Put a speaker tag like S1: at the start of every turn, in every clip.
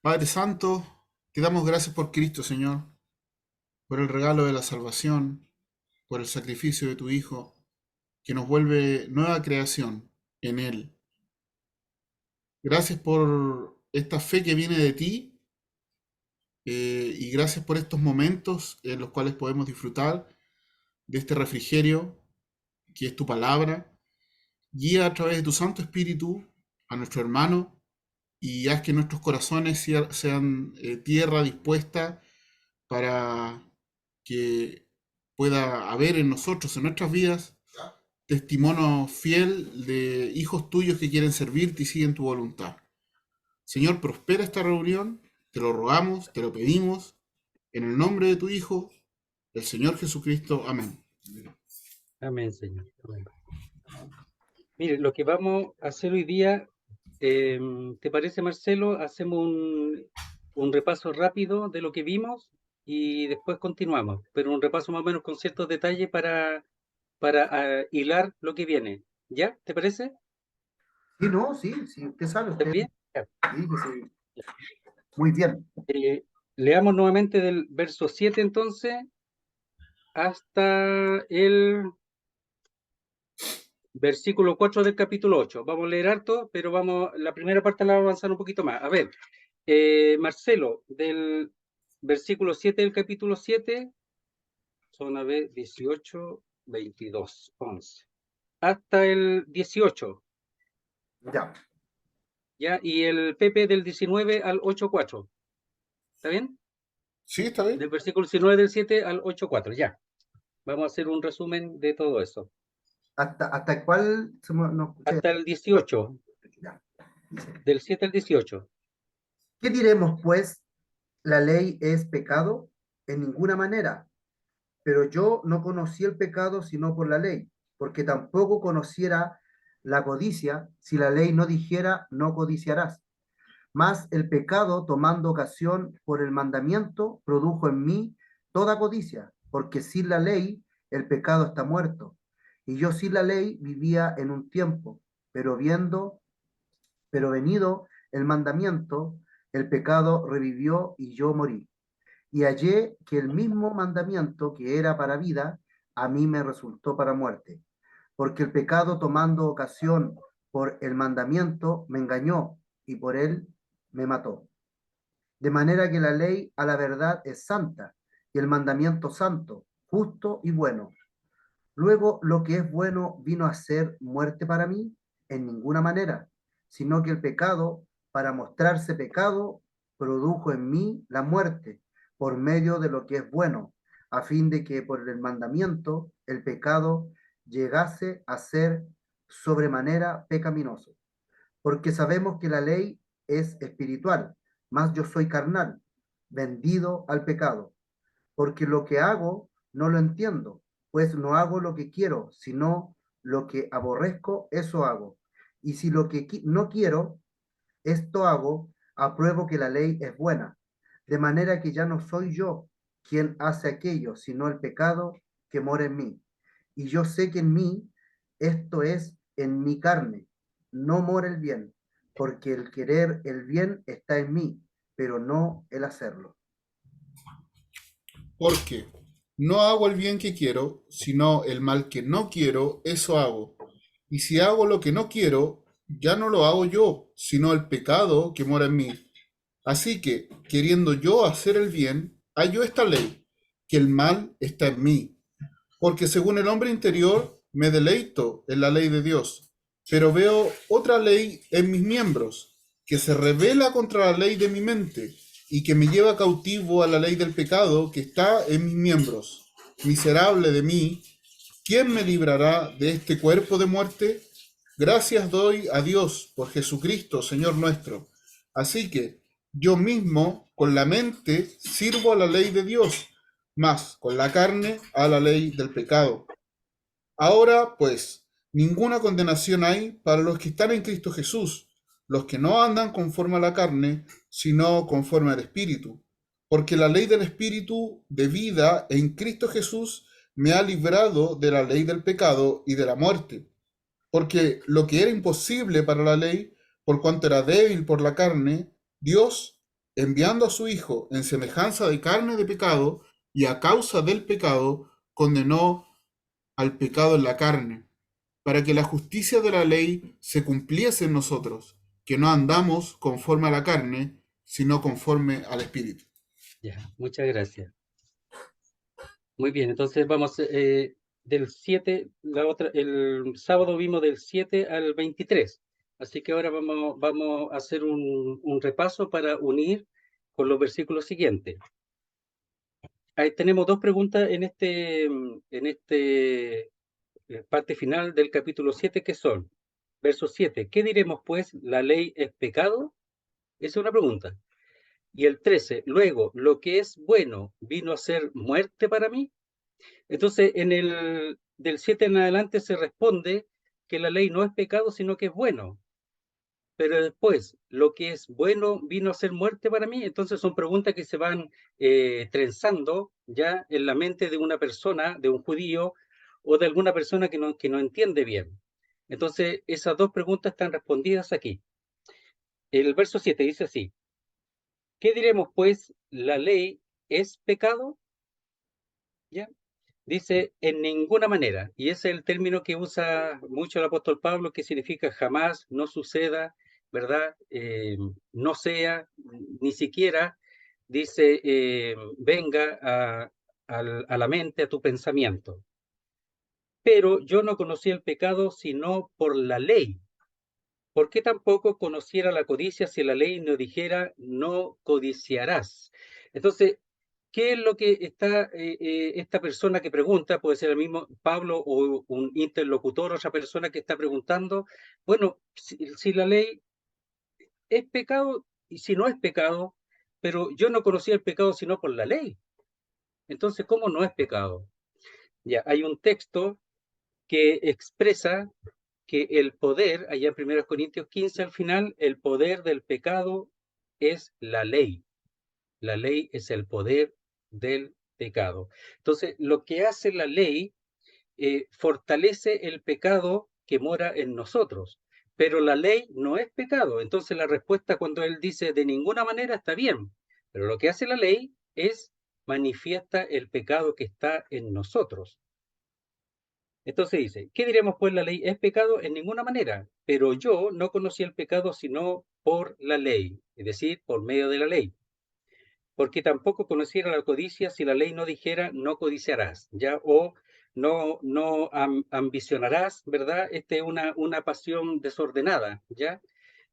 S1: Padre Santo, te damos gracias por Cristo, Señor, por el regalo de la salvación, por el sacrificio de tu Hijo, que nos vuelve nueva creación en Él. Gracias por esta fe que viene de ti, y gracias por estos momentos en los cuales podemos disfrutar de este refrigerio que es tu palabra. Guía a través de tu Santo Espíritu a nuestro hermano y haz que nuestros corazones sean tierra dispuesta para que pueda haber en nosotros, en nuestras vidas, testimonio fiel de hijos tuyos que quieren servirte y siguen tu voluntad. Señor, prospera esta reunión, te lo rogamos, te lo pedimos, en el nombre de tu Hijo, el Señor Jesucristo. Amén.
S2: Amén, Señor. Amén. Mire, lo que vamos a hacer hoy día, ¿te parece, Marcelo? Hacemos un repaso rápido de lo que vimos y después continuamos, pero un repaso más o menos con ciertos detalles para hilar lo que viene. ¿Ya? ¿Te parece?
S3: Sí, no, sí, sí, usted sabe,
S2: ¿Estás
S3: usted
S2: bien? Ya.
S3: sí, que sí. Muy bien.
S2: Leamos nuevamente del verso 7 entonces hasta el versículo 4 del capítulo 8. Vamos a leer harto, pero la primera parte la vamos a avanzar un poquito más. A ver, Marcelo, del versículo 7 del capítulo 7, son a ver, 18, 22, 11, hasta el 18,
S3: Ya.
S2: ¿ya? Y el Pepe del 19 al 8.4, ¿está bien?
S1: ¿Sí? ¿Está bien?
S2: Del versículo 19 del 7 al 8.4, ya. Vamos a hacer un resumen de todo eso.
S3: ¿Hasta cuál no escuché?
S2: Hasta el 18,
S3: Ya. Dice,
S2: del 7 al 18.
S3: ¿qué diremos, pues? ¿La ley es pecado? En ninguna manera. Pero yo no conocí el pecado sino por la ley, porque tampoco conociera la codicia si la ley no dijera no codiciarás. Mas el pecado, tomando ocasión por el mandamiento, produjo en mí toda codicia, porque sin la ley el pecado está muerto. Y yo sin la ley vivía en un tiempo, pero pero venido el mandamiento, el pecado revivió y yo morí. Y hallé que el mismo mandamiento que era para vida, a mí me resultó para muerte, porque el pecado tomando ocasión por el mandamiento me engañó y por él me mató. De manera que la ley a la verdad es santa y el mandamiento santo, justo y bueno. Luego, lo que es bueno vino a ser muerte para mí en ninguna manera, sino que el pecado, para mostrarse pecado, produjo en mí la muerte por medio de lo que es bueno, a fin de que por el mandamiento el pecado llegase a ser sobremanera pecaminoso. Porque sabemos que la ley es espiritual, mas yo soy carnal, vendido al pecado, porque lo que hago no lo entiendo, pues no hago lo que quiero, sino lo que aborrezco, eso hago. Y si lo que no quiero, esto hago, apruebo que la ley es buena, de manera que ya no soy yo quien hace aquello, sino el pecado que mora en mí. Y yo sé que en mí, esto es, en mi carne, no mora el bien, porque el querer el bien está en mí, pero no el hacerlo.
S1: Porque no hago el bien que quiero, sino el mal que no quiero, eso hago. Y si hago lo que no quiero, ya no lo hago yo, sino el pecado que mora en mí. Así que, queriendo yo hacer el bien, hallo esta ley, que el mal está en mí. Porque según el hombre interior, me deleito en la ley de Dios, pero veo otra ley en mis miembros, que se revela contra la ley de mi mente y que me lleva cautivo a la ley del pecado que está en mis miembros. Miserable de mí, ¿quién me librará de este cuerpo de muerte? Gracias doy a Dios por Jesucristo, Señor nuestro. Así que yo mismo con la mente sirvo a la ley de Dios, mas con la carne a la ley del pecado. Ahora, pues, ninguna condenación hay para los que están en Cristo Jesús, los que no andan conforme a la carne, sino conforme al Espíritu. Porque la ley del Espíritu de vida en Cristo Jesús me ha librado de la ley del pecado y de la muerte. Porque lo que era imposible para la ley, por cuanto era débil por la carne, Dios, enviando a su Hijo en semejanza de carne de pecado, y a causa del pecado condenó al pecado en la carne, para que la justicia de la ley se cumpliese en nosotros, que no andamos conforme a la carne, sino conforme al Espíritu.
S2: Ya, muchas gracias. Muy bien, entonces vamos del 7, el sábado vimos del 7 al 23. Así que ahora vamos a hacer un repaso para unir con los versículos siguientes. Ahí tenemos dos preguntas en este parte final del capítulo 7, que son, verso 7, ¿qué diremos pues? ¿La ley es pecado? Esa es una pregunta. Y el 13, luego, ¿lo que es bueno vino a ser muerte para mí? Entonces, del 7 en adelante se responde que la ley no es pecado, sino que es bueno. Pero después, ¿lo que es bueno vino a ser muerte para mí? Entonces son preguntas que se van trenzando ya en la mente de una persona, de un judío, o de alguna persona que no entiende bien. Entonces, esas dos preguntas están respondidas aquí. El verso 7 dice así, ¿qué diremos pues? ¿La ley es pecado? ¿Ya? Dice, en ninguna manera, y ese es el término que usa mucho el apóstol Pablo, que significa jamás, no suceda, ¿verdad? No sea, ni siquiera, dice, venga a la mente, a tu pensamiento. Pero yo no conocí el pecado sino por la ley. ¿Por qué tampoco conociera la codicia si la ley no dijera no codiciarás? Entonces, ¿qué es lo que está esta persona que pregunta? Puede ser el mismo Pablo o un interlocutor, otra persona que está preguntando. Bueno, si la ley es pecado y si no es pecado, pero yo no conocía el pecado sino por la ley. Entonces, ¿cómo no es pecado? Ya, hay un texto que expresa que el poder, allá en 1 Corintios 15 al final, el poder del pecado es la ley. La ley es el poder del pecado. Entonces, lo que hace la ley fortalece el pecado que mora en nosotros. Pero la ley no es pecado. Entonces, la respuesta cuando él dice de ninguna manera está bien. Pero lo que hace la ley es manifiesta el pecado que está en nosotros. Entonces dice, ¿qué diremos pues? ¿La ley es pecado? En ninguna manera, pero yo no conocí el pecado sino por la ley, es decir, por medio de la ley, porque tampoco conociera la codicia si la ley no dijera no codiciarás, ¿ya? O no ambicionarás, ¿verdad? Esta es una pasión desordenada, ¿ya?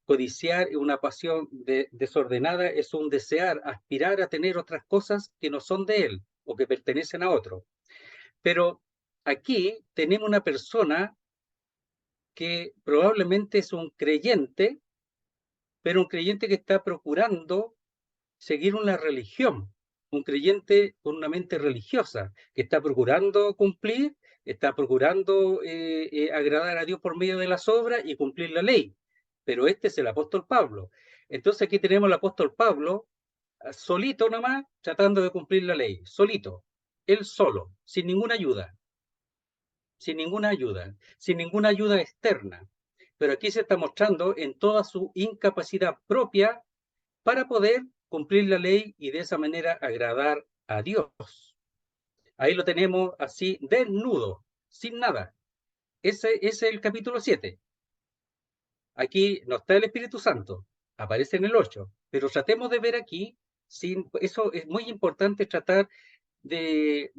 S2: Codiciar es una pasión desordenada, es un desear, aspirar a tener otras cosas que no son de él o que pertenecen a otro. Pero aquí tenemos una persona que probablemente es un creyente, pero un creyente que está procurando seguir una religión, un creyente con una mente religiosa, que está procurando cumplir, está procurando agradar a Dios por medio de las obras y cumplir la ley. Pero este es el apóstol Pablo. Entonces aquí tenemos al apóstol Pablo solito nomás, tratando de cumplir la ley, solito, él solo, sin ninguna ayuda, sin ninguna ayuda externa. Pero aquí se está mostrando en toda su incapacidad propia para poder cumplir la ley y de esa manera agradar a Dios. Ahí lo tenemos así, desnudo, sin nada. Ese es el capítulo 7. Aquí no está el Espíritu Santo, aparece en el 8, pero tratemos de ver aquí, eso es muy importante tratar de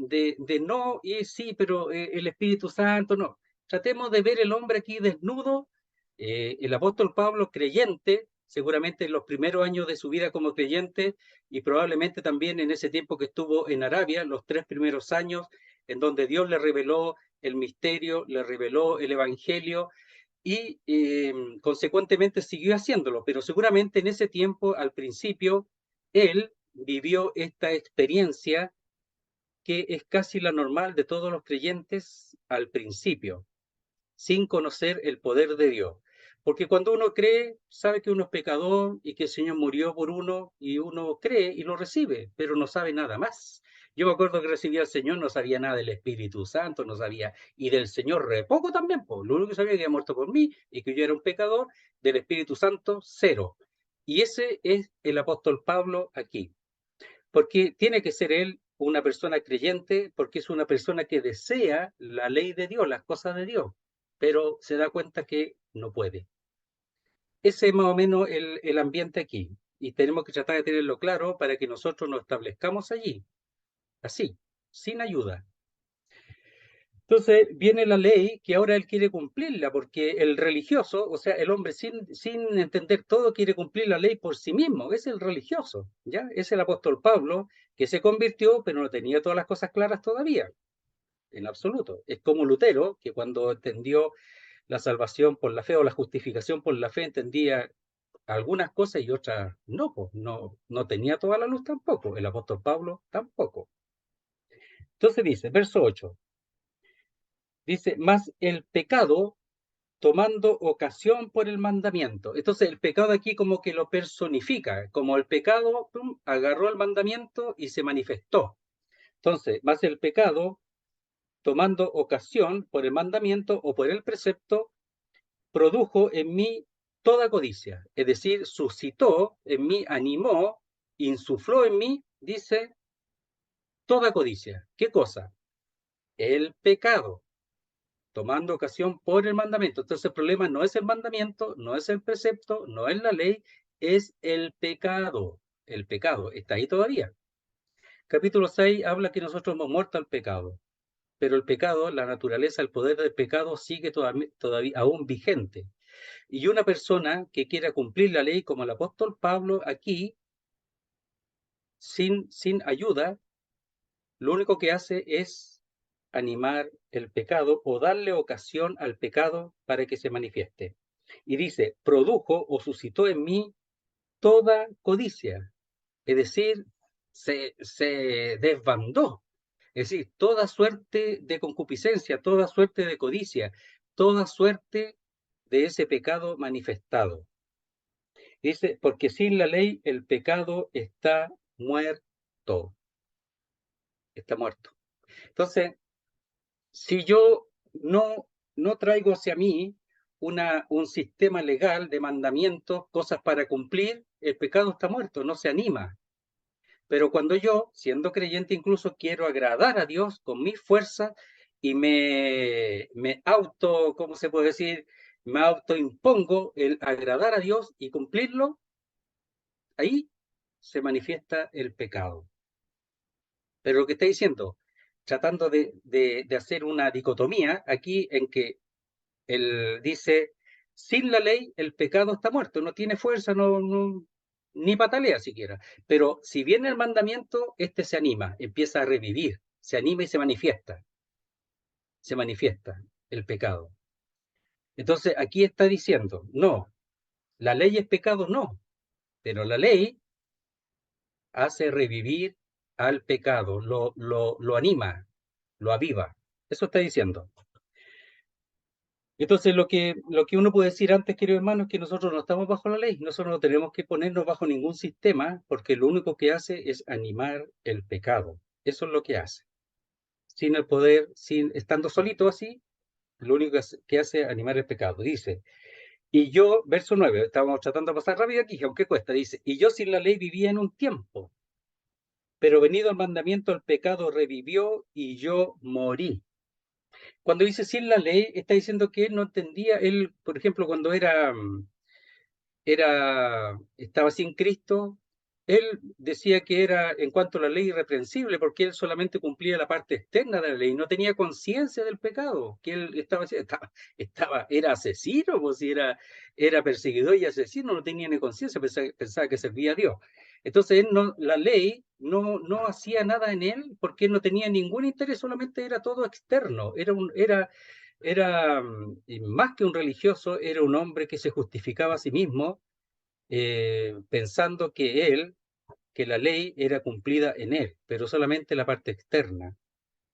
S2: no, y sí, pero el Espíritu Santo, no. Tratemos de ver el hombre aquí desnudo, el apóstol Pablo creyente, seguramente en los primeros años de su vida como creyente, y probablemente también en ese tiempo que estuvo en Arabia, los 3 primeros años, en donde Dios le reveló el misterio, le reveló el Evangelio, y consecuentemente siguió haciéndolo, pero seguramente en ese tiempo, al principio, él vivió esta experiencia que es casi la normal de todos los creyentes al principio, sin conocer el poder de Dios. Porque cuando uno cree, sabe que uno es pecador y que el Señor murió por uno y uno cree y lo recibe, pero no sabe nada más. Yo me acuerdo que recibía al Señor, no sabía nada del Espíritu Santo, no sabía, y del Señor re poco también, pues. Lo único que sabía que había muerto por mí y que yo era un pecador, del Espíritu Santo, cero. Y ese es el apóstol Pablo aquí. Porque tiene que ser él una persona creyente, porque es una persona que desea la ley de Dios, las cosas de Dios, pero se da cuenta que no puede. Ese es más o menos el ambiente aquí. Y tenemos que tratar de tenerlo claro para que nosotros nos establezcamos allí, así, sin ayuda. Entonces viene la ley que ahora él quiere cumplirla, porque el religioso, o sea, el hombre sin entender todo, quiere cumplir la ley por sí mismo. Es el religioso, ¿ya? Es el apóstol Pablo que se convirtió, pero no tenía todas las cosas claras todavía, en absoluto. Es como Lutero, que cuando entendió la salvación por la fe o la justificación por la fe, entendía algunas cosas y otras no, pues no tenía toda la luz tampoco. El apóstol Pablo tampoco. Entonces dice, verso 8. Dice, más el pecado tomando ocasión por el mandamiento. Entonces el pecado aquí como que lo personifica, como el pecado pum, agarró el mandamiento y se manifestó. Entonces, más el pecado tomando ocasión por el mandamiento o por el precepto, produjo en mí toda codicia, es decir, suscitó en mí, animó, insufló en mí, dice, toda codicia. ¿Qué cosa? El pecado tomando ocasión por el mandamiento. Entonces el problema no es el mandamiento, no es el precepto, no es la ley, es el pecado. El pecado está ahí todavía. Capítulo 6 habla que nosotros hemos muerto al pecado, pero el pecado, la naturaleza, el poder del pecado sigue todavía aún vigente. Y una persona que quiera cumplir la ley como el apóstol Pablo aquí, sin ayuda, lo único que hace es animar el pecado o darle ocasión al pecado para que se manifieste. Y dice, produjo o suscitó en mí toda codicia, es decir, se desbandó, es decir, toda suerte de concupiscencia, toda suerte de codicia, toda suerte de ese pecado manifestado. Dice, porque sin la ley el pecado está muerto, está muerto. Entonces, si yo no traigo hacia mí un sistema legal de mandamientos, cosas para cumplir, el pecado está muerto, no se anima. Pero cuando yo, siendo creyente, incluso quiero agradar a Dios con mi fuerza y me auto, ¿cómo se puede decir? Me autoimpongo el agradar a Dios y cumplirlo, ahí se manifiesta el pecado. Pero lo que está diciendo, tratando de hacer una dicotomía aquí en que él dice, sin la ley el pecado está muerto, no tiene fuerza, ni patalea siquiera. Pero si viene el mandamiento, este se anima, empieza a revivir, se anima y se manifiesta el pecado. Entonces aquí está diciendo, no, la ley es pecado, no, pero la ley hace revivir al pecado, lo anima, lo aviva. Eso está diciendo. Entonces, lo que uno puede decir antes, querido hermano, es que nosotros no estamos bajo la ley, nosotros no tenemos que ponernos bajo ningún sistema, porque lo único que hace es animar el pecado. Eso es lo que hace. Sin el poder, estando solito así, lo único que hace es animar el pecado. Dice, y yo, verso 9, estábamos tratando de pasar rápido aquí, aunque cuesta, dice, y yo sin la ley vivía en un tiempo, pero venido el mandamiento, el pecado revivió y yo morí. Cuando dice sin la ley, está diciendo que él no entendía, él, por ejemplo, cuando estaba sin Cristo, él decía que era, en cuanto a la ley, irreprensible, porque él solamente cumplía la parte externa de la ley, no tenía conciencia del pecado, que él era asesino, pues era perseguidor y asesino, no tenía ni conciencia, pensaba que servía a Dios. Entonces la ley no hacía nada en él porque él no tenía ningún interés, solamente era todo externo, y más que un religioso, era un hombre que se justificaba a sí mismo, pensando que la ley era cumplida en él, pero solamente la parte externa.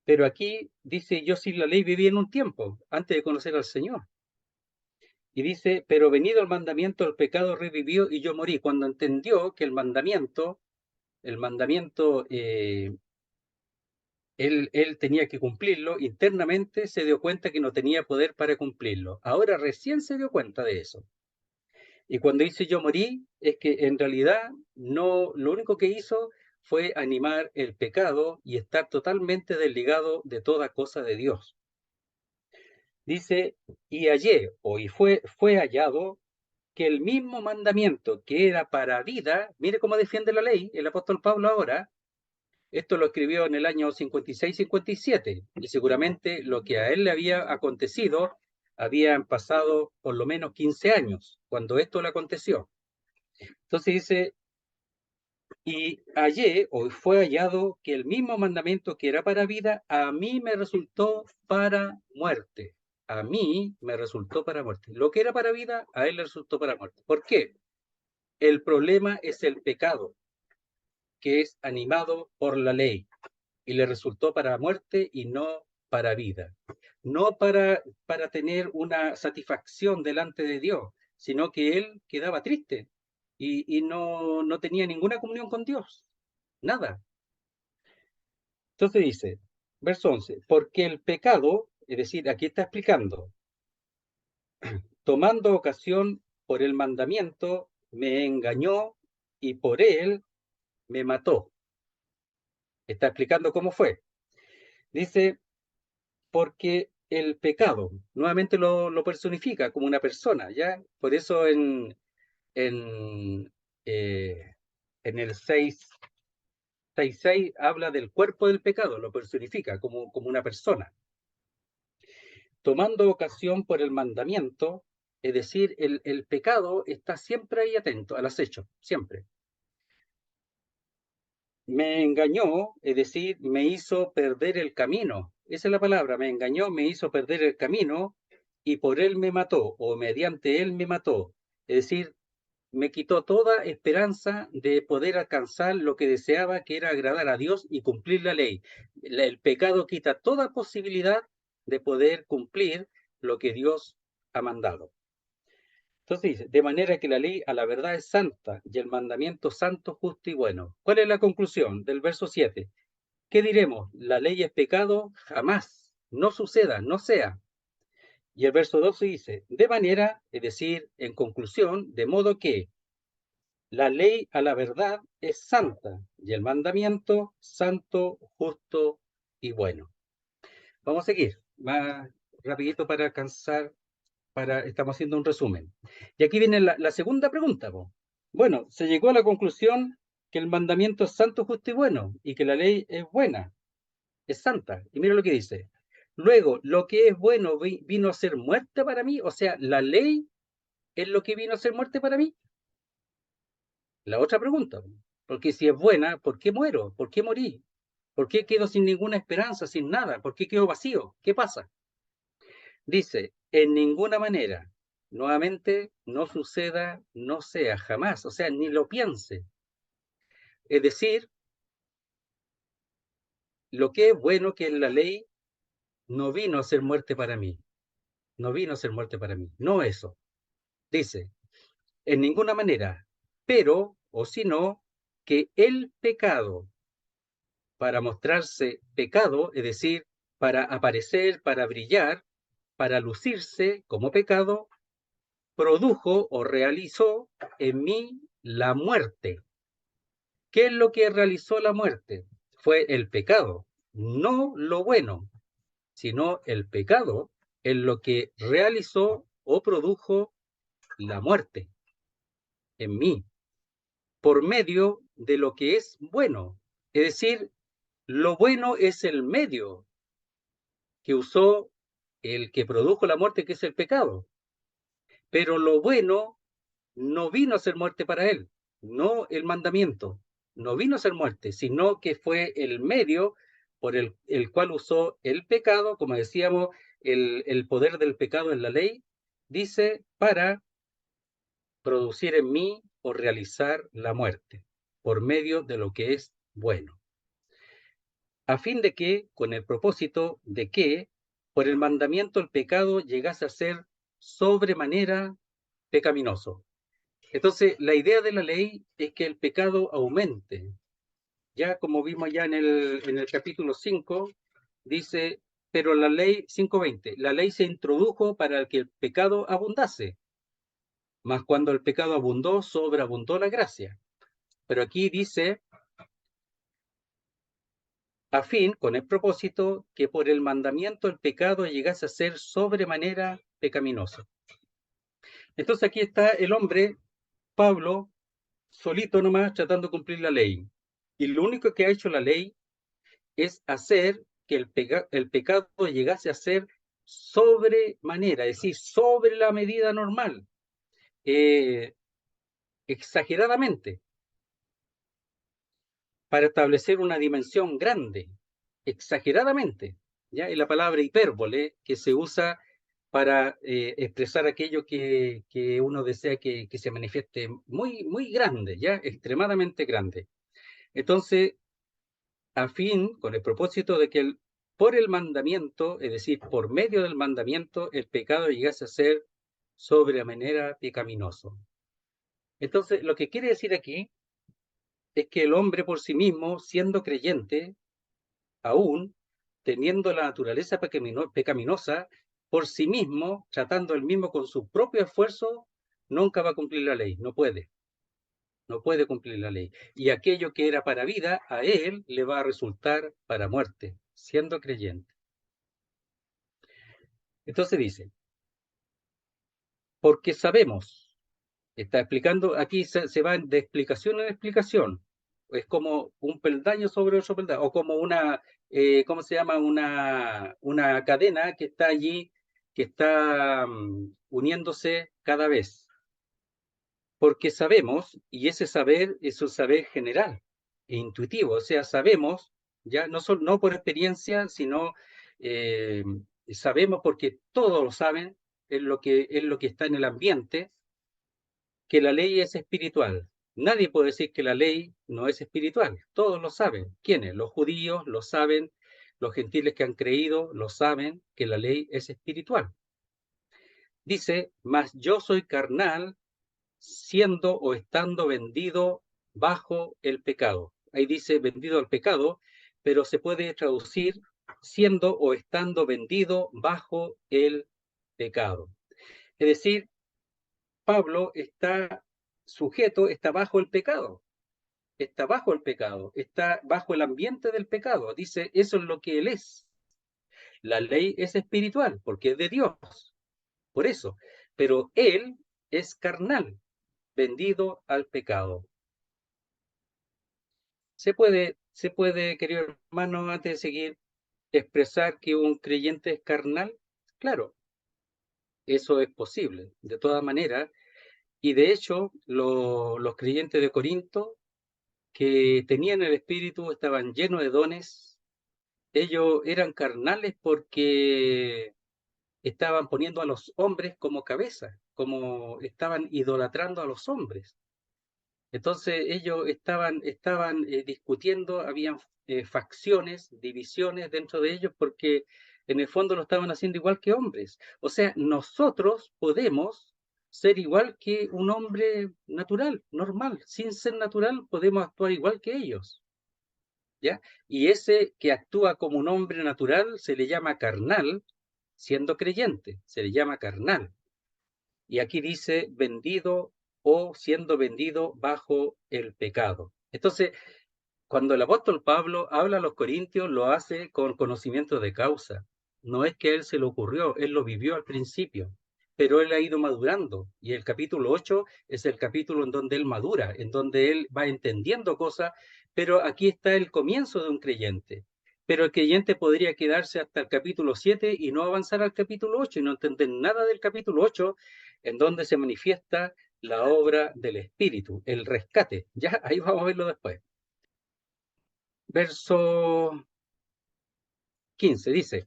S2: Pero aquí dice, yo sin la ley viví en un tiempo, antes de conocer al Señor. Y dice, pero venido el mandamiento, el pecado revivió y yo morí. Cuando entendió que el mandamiento él tenía que cumplirlo, internamente se dio cuenta que no tenía poder para cumplirlo. Ahora recién se dio cuenta de eso. Y cuando dice yo morí, es que en realidad no, lo único que hizo fue animar el pecado y estar totalmente desligado de toda cosa de Dios. Dice, y hallé, fue hallado, que el mismo mandamiento que era para vida, mire cómo defiende la ley el apóstol Pablo ahora, esto lo escribió en el año 56-57, y seguramente lo que a él le había acontecido, habían pasado por lo menos 15 años cuando esto le aconteció. Entonces dice, y hallé, o fue hallado, que el mismo mandamiento que era para vida, a mí me resultó para muerte. A mí me resultó para muerte. Lo que era para vida, a él le resultó para muerte. ¿Por qué? El problema es el pecado, que es animado por la ley, y le resultó para muerte y no para vida. No para tener una satisfacción delante de Dios, sino que él quedaba triste y no tenía ninguna comunión con Dios. Nada. Entonces dice, verso 11, porque el pecado, es decir, aquí está explicando, tomando ocasión por el mandamiento, me engañó y por él me mató. Está explicando cómo fue. Dice, porque el pecado, nuevamente lo personifica como una persona, ¿ya? Por eso en, eh, en el 6:6 habla del cuerpo del pecado, lo personifica como una persona. Tomando ocasión por el mandamiento, es decir, el pecado está siempre ahí atento, al acecho, siempre. Me engañó, es decir, me hizo perder el camino. Esa es la palabra, me engañó, me hizo perder el camino y por él me mató, o mediante él me mató. Es decir, me quitó toda esperanza de poder alcanzar lo que deseaba, que era agradar a Dios y cumplir la ley. El pecado quita toda posibilidad de poder cumplir lo que Dios ha mandado. Entonces dice, de manera que la ley a la verdad es santa y el mandamiento santo, justo y bueno. ¿Cuál es la conclusión del verso 7? ¿Qué diremos? ¿La ley es pecado? Jamás. No suceda, no sea. Y el verso 12 dice, de manera, es decir, en conclusión, de modo que la ley a la verdad es santa y el mandamiento santo, justo y bueno. Vamos a seguir más rapidito para alcanzar, estamos haciendo un resumen. Y aquí viene la segunda pregunta. Bueno, se llegó a la conclusión que el mandamiento es santo, justo y bueno, y que la ley es buena, es santa. Y mira lo que dice. Luego, lo que es bueno vino a ser muerte para mí, o sea, la ley es lo que vino a ser muerte para mí. La otra pregunta, porque si es buena, ¿por qué muero? ¿Por qué morí? ¿Por qué quedo sin ninguna esperanza, sin nada? ¿Por qué quedo vacío? ¿Qué pasa? Dice, en ninguna manera, nuevamente, no suceda, no sea, jamás, o sea, ni lo piense. Es decir, lo que es bueno que es la ley no vino a ser muerte para mí, no vino a ser muerte para mí, no eso. Dice, en ninguna manera, pero, o si no, que el pecado, para mostrarse pecado, es decir, para aparecer, para brillar, para lucirse como pecado, produjo o realizó en mí la muerte. ¿Qué es lo que realizó la muerte? Fue el pecado, no lo bueno, sino el pecado es lo que realizó o produjo la muerte en mí, por medio de lo que es bueno. Es decir, lo bueno es el medio que usó el que produjo la muerte, que es el pecado. Pero lo bueno no vino a ser muerte para él, no el mandamiento, no vino a ser muerte, sino que fue el medio por el cual usó el pecado, como decíamos, el poder del pecado en la ley, dice, para producir en mí o realizar la muerte, por medio de lo que es bueno. A fin de que, con el propósito de que, por el mandamiento el pecado llegase a ser sobremanera pecaminoso. Entonces, la idea de la ley es que el pecado aumente. Ya como vimos ya en el capítulo 5, dice, pero la ley 5:20, la ley se introdujo para que el pecado abundase. mas cuando el pecado abundó, sobreabundó la gracia. Pero aquí dice, a fin, con el propósito, que por el mandamiento el pecado llegase a ser sobremanera pecaminoso. Entonces aquí está el hombre, Pablo, solito nomás, tratando de cumplir la ley. Y lo único que ha hecho la ley es hacer que el pecado llegase a ser sobremanera, es decir, sobre la medida normal, exageradamente, para establecer una dimensión grande, exageradamente, ¿ya? Y la palabra hipérbole, que se usa para expresar aquello que uno desea que se manifieste muy, muy grande, ¿ya? Extremadamente grande. Entonces, a fin, con el propósito de que por el mandamiento, es decir, por medio del mandamiento, el pecado llegase a ser sobremanera pecaminoso. Entonces, lo que quiere decir aquí es que el hombre por sí mismo, siendo creyente, aún teniendo la naturaleza pecaminosa, por sí mismo, tratando el mismo con su propio esfuerzo, nunca va a cumplir la ley, no puede. No puede cumplir la ley. Y aquello que era para vida, a él le va a resultar para muerte, siendo creyente. Entonces dice, porque sabemos, está explicando, aquí se va de explicación en explicación, es como un peldaño sobre otro peldaño, o como una, ¿cómo se llama? Una cadena que está allí, que está uniéndose cada vez. Porque sabemos, y ese saber es un saber general e intuitivo, o sea, sabemos, ya no por experiencia, sino eh, sabemos porque todos lo saben, es lo que está en el ambiente, que la ley es espiritual. Nadie puede decir que la ley no es espiritual, todos lo saben. ¿Quiénes? Los judíos lo saben, los gentiles que han creído lo saben que la ley es espiritual. Dice, mas yo soy carnal, siendo o estando vendido bajo el pecado. Ahí dice vendido al pecado, pero se puede traducir siendo o estando vendido bajo el pecado. Es decir, Pablo está sujeto, está bajo el pecado, está bajo el pecado, está bajo el ambiente del pecado. Dice, eso es lo que él es. La ley es espiritual porque es de Dios, por eso, pero él es carnal, vendido al pecado. Querido hermano, antes de seguir, expresar que un creyente es carnal? Claro, eso es posible, de todas maneras. Y de hecho, los creyentes de Corinto que tenían el Espíritu estaban llenos de dones. Ellos eran carnales porque estaban poniendo a los hombres como cabeza, como estaban idolatrando a los hombres. Entonces ellos estaban discutiendo, habían facciones, divisiones dentro de ellos, porque en el fondo lo estaban haciendo igual que hombres. O sea, nosotros podemos ser igual que un hombre natural, normal. Sin ser natural, podemos actuar igual que ellos. ¿Ya? Y ese que actúa como un hombre natural se le llama carnal, siendo creyente, se le llama carnal. Y aquí dice vendido o siendo vendido bajo el pecado. Entonces, cuando el apóstol Pablo habla a los corintios, lo hace con conocimiento de causa. No es que a él se le ocurrió, él lo vivió al principio, pero él ha ido madurando. Y el capítulo 8 es el capítulo en donde él madura, en donde él va entendiendo cosas, pero aquí está el comienzo de un creyente. Pero el creyente podría quedarse hasta el capítulo 7 y no avanzar al capítulo 8 y no entender nada del capítulo 8, en donde se manifiesta la obra del Espíritu, el rescate. Ya ahí vamos a verlo después. Verso 15 dice,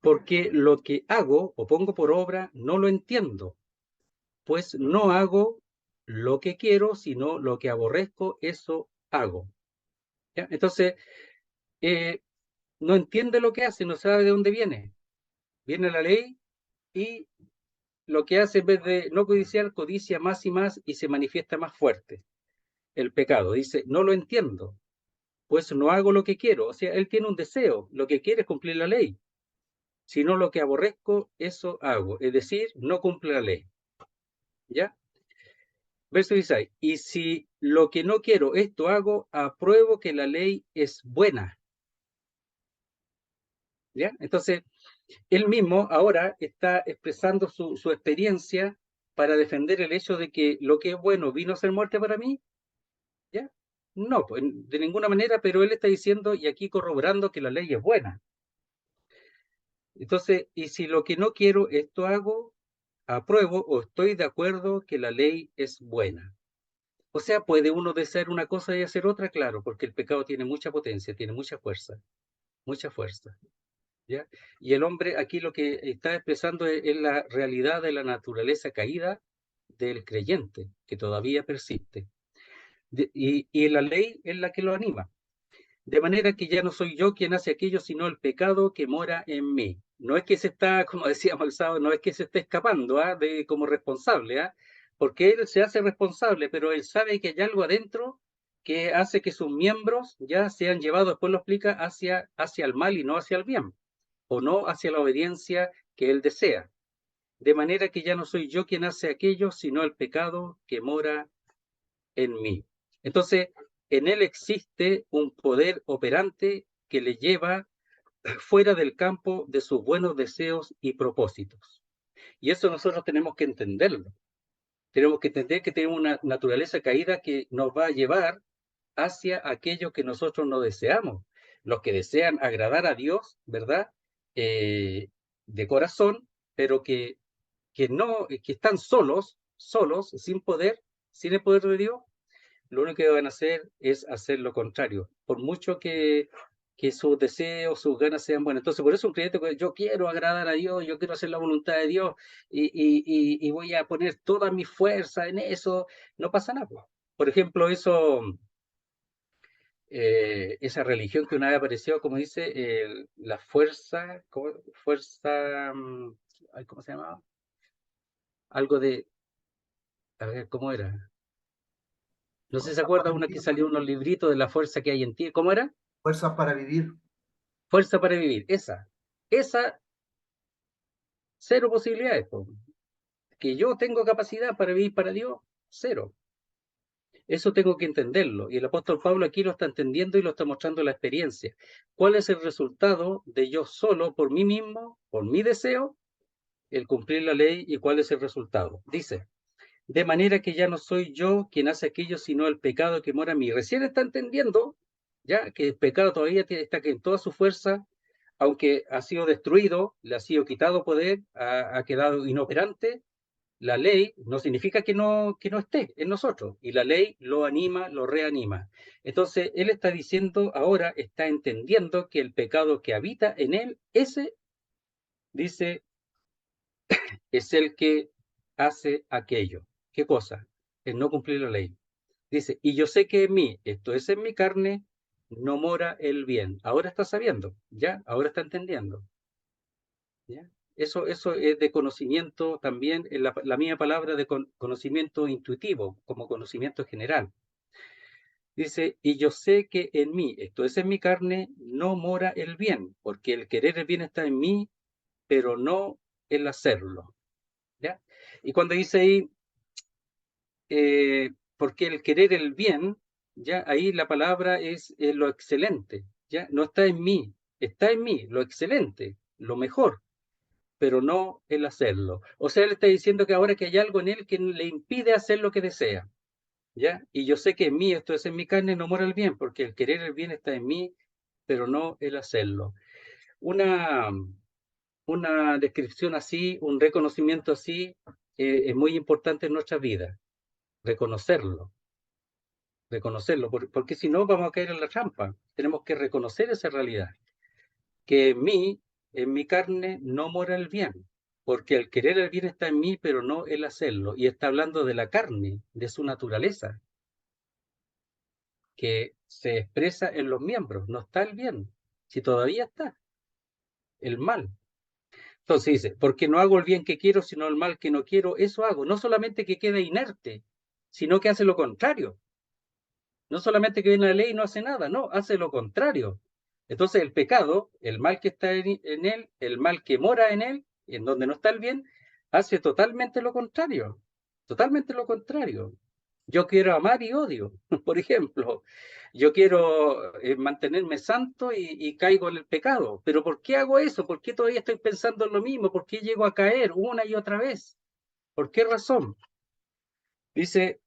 S2: porque lo que hago o pongo por obra no lo entiendo, pues no hago lo que quiero, sino lo que aborrezco, eso hago. ¿Ya? Entonces, no entiende lo que hace, no sabe de dónde viene. Viene la ley y lo que hace en vez de no codiciar, codicia más y se manifiesta más fuerte. El pecado dice, no lo entiendo, pues no hago lo que quiero. O sea, él tiene un deseo, lo que quiere es cumplir la ley. Sino lo que aborrezco, eso hago. Es decir, no cumple la ley. ¿Ya? Verso 16. Y si lo que no quiero, esto hago, apruebo que la ley es buena. ¿Ya? Entonces, él mismo ahora está expresando su experiencia para defender el hecho de que lo que es bueno vino a ser muerte para mí. ¿Ya? No, pues, de ninguna manera, pero él está diciendo y aquí corroborando que la ley es buena. Entonces, y si lo que no quiero, esto hago, apruebo o estoy de acuerdo que la ley es buena. O sea, puede uno desear una cosa y hacer otra, claro, porque el pecado tiene mucha potencia, tiene mucha fuerza, mucha fuerza. ¿Ya? Y el hombre aquí lo que está expresando es la realidad de la naturaleza caída del creyente, que todavía persiste. Y la ley es la que lo anima. De manera que ya no soy yo quien hace aquello, sino el pecado que mora en mí. No es que se está, como decíamos el sábado, no es que se esté escapando de como responsable, porque él se hace responsable, pero él sabe que hay algo adentro que hace que sus miembros ya sean llevados, después lo explica, hacia el mal y no hacia el bien, o no hacia la obediencia que él desea. De manera que ya no soy yo quien hace aquello, sino el pecado que mora en mí. Entonces, en él existe un poder operante que le lleva fuera del campo de sus buenos deseos y propósitos. Y eso nosotros tenemos que entenderlo. Tenemos que entender que tenemos una naturaleza caída que nos va a llevar hacia aquello que nosotros no deseamos. Los que desean agradar a Dios, ¿verdad? De corazón, pero que no, que están solos, sin poder, sin el poder de Dios, lo único que van a hacer es hacer lo contrario, por mucho que sus deseos, sus ganas sean buenas. Entonces, por eso un creyente, yo quiero agradar a Dios, yo quiero hacer la voluntad de Dios y voy a poner toda mi fuerza en eso, no pasa nada. Por ejemplo, esa religión que una vez apareció, como dice, la fuerza, fuerza, ¿cómo se llamaba? Algo de, a ver, ¿cómo era? No sé si se acuerda una que salió unos libritos de la fuerza que hay en ti. ¿Cómo era?
S3: Fuerzas para vivir.
S2: Fuerza para vivir. Esa, cero posibilidades. Po. Que yo tengo capacidad para vivir para Dios, cero. Eso tengo que entenderlo. Y el apóstol Pablo aquí lo está entendiendo y lo está mostrando la experiencia. ¿Cuál es el resultado de yo solo, por mí mismo, por mi deseo, el cumplir la ley y cuál es el resultado? Dice, de manera que ya no soy yo quien hace aquello, sino el pecado que mora en mí. Recién está entendiendo ya que el pecado todavía está en toda su fuerza, aunque ha sido destruido, le ha sido quitado poder, ha quedado inoperante. La ley no significa que no esté en nosotros, y la ley lo anima, lo reanima. Entonces, él está diciendo ahora, está entendiendo que el pecado que habita en él, ese, dice, es el que hace aquello. ¿Qué cosa? El no cumplir la ley. Dice, y yo sé que en mí, esto es en mi carne, no mora el bien. Ahora está sabiendo, ¿ya? Ahora está entendiendo, ¿ya? Eso es de conocimiento también, la misma palabra de conocimiento intuitivo, como conocimiento general. Dice, y yo sé que en mí, esto es en mi carne, no mora el bien, porque el querer el bien está en mí, pero no el hacerlo, ¿ya? Y cuando dice ahí, porque el querer el bien, ya ahí la palabra es lo excelente, ya no está en mí, lo excelente, lo mejor, pero no el hacerlo. O sea, él está diciendo que ahora que hay algo en él que le impide hacer lo que desea, ya, y yo sé que en mí, esto es en mi carne, no mora el bien, porque el querer el bien está en mí, pero no el hacerlo. Una, una descripción así, un reconocimiento así, es muy importante en nuestra vida, reconocerlo porque si no vamos a caer en la trampa. Tenemos que reconocer esa realidad, que en mi carne, no mora el bien, porque el querer el bien está en mí, pero no el hacerlo. Y está hablando de la carne, de su naturaleza, que se expresa en los miembros. No está el bien, si todavía está el mal. Entonces dice, porque no hago el bien que quiero, sino el mal que no quiero, eso hago. No solamente que queda inerte, sino que hace lo contrario. No solamente que viene la ley y no hace nada, no, hace lo contrario. Entonces el pecado, el mal que está en él, el mal que mora en él, en donde no está el bien, hace totalmente lo contrario. Totalmente lo contrario. Yo quiero amar y odio, por ejemplo. Yo quiero mantenerme santo y caigo en el pecado. Pero ¿por qué hago eso? ¿Por qué todavía estoy pensando en lo mismo? ¿Por qué llego a caer una y otra vez? ¿Por qué razón? Dice,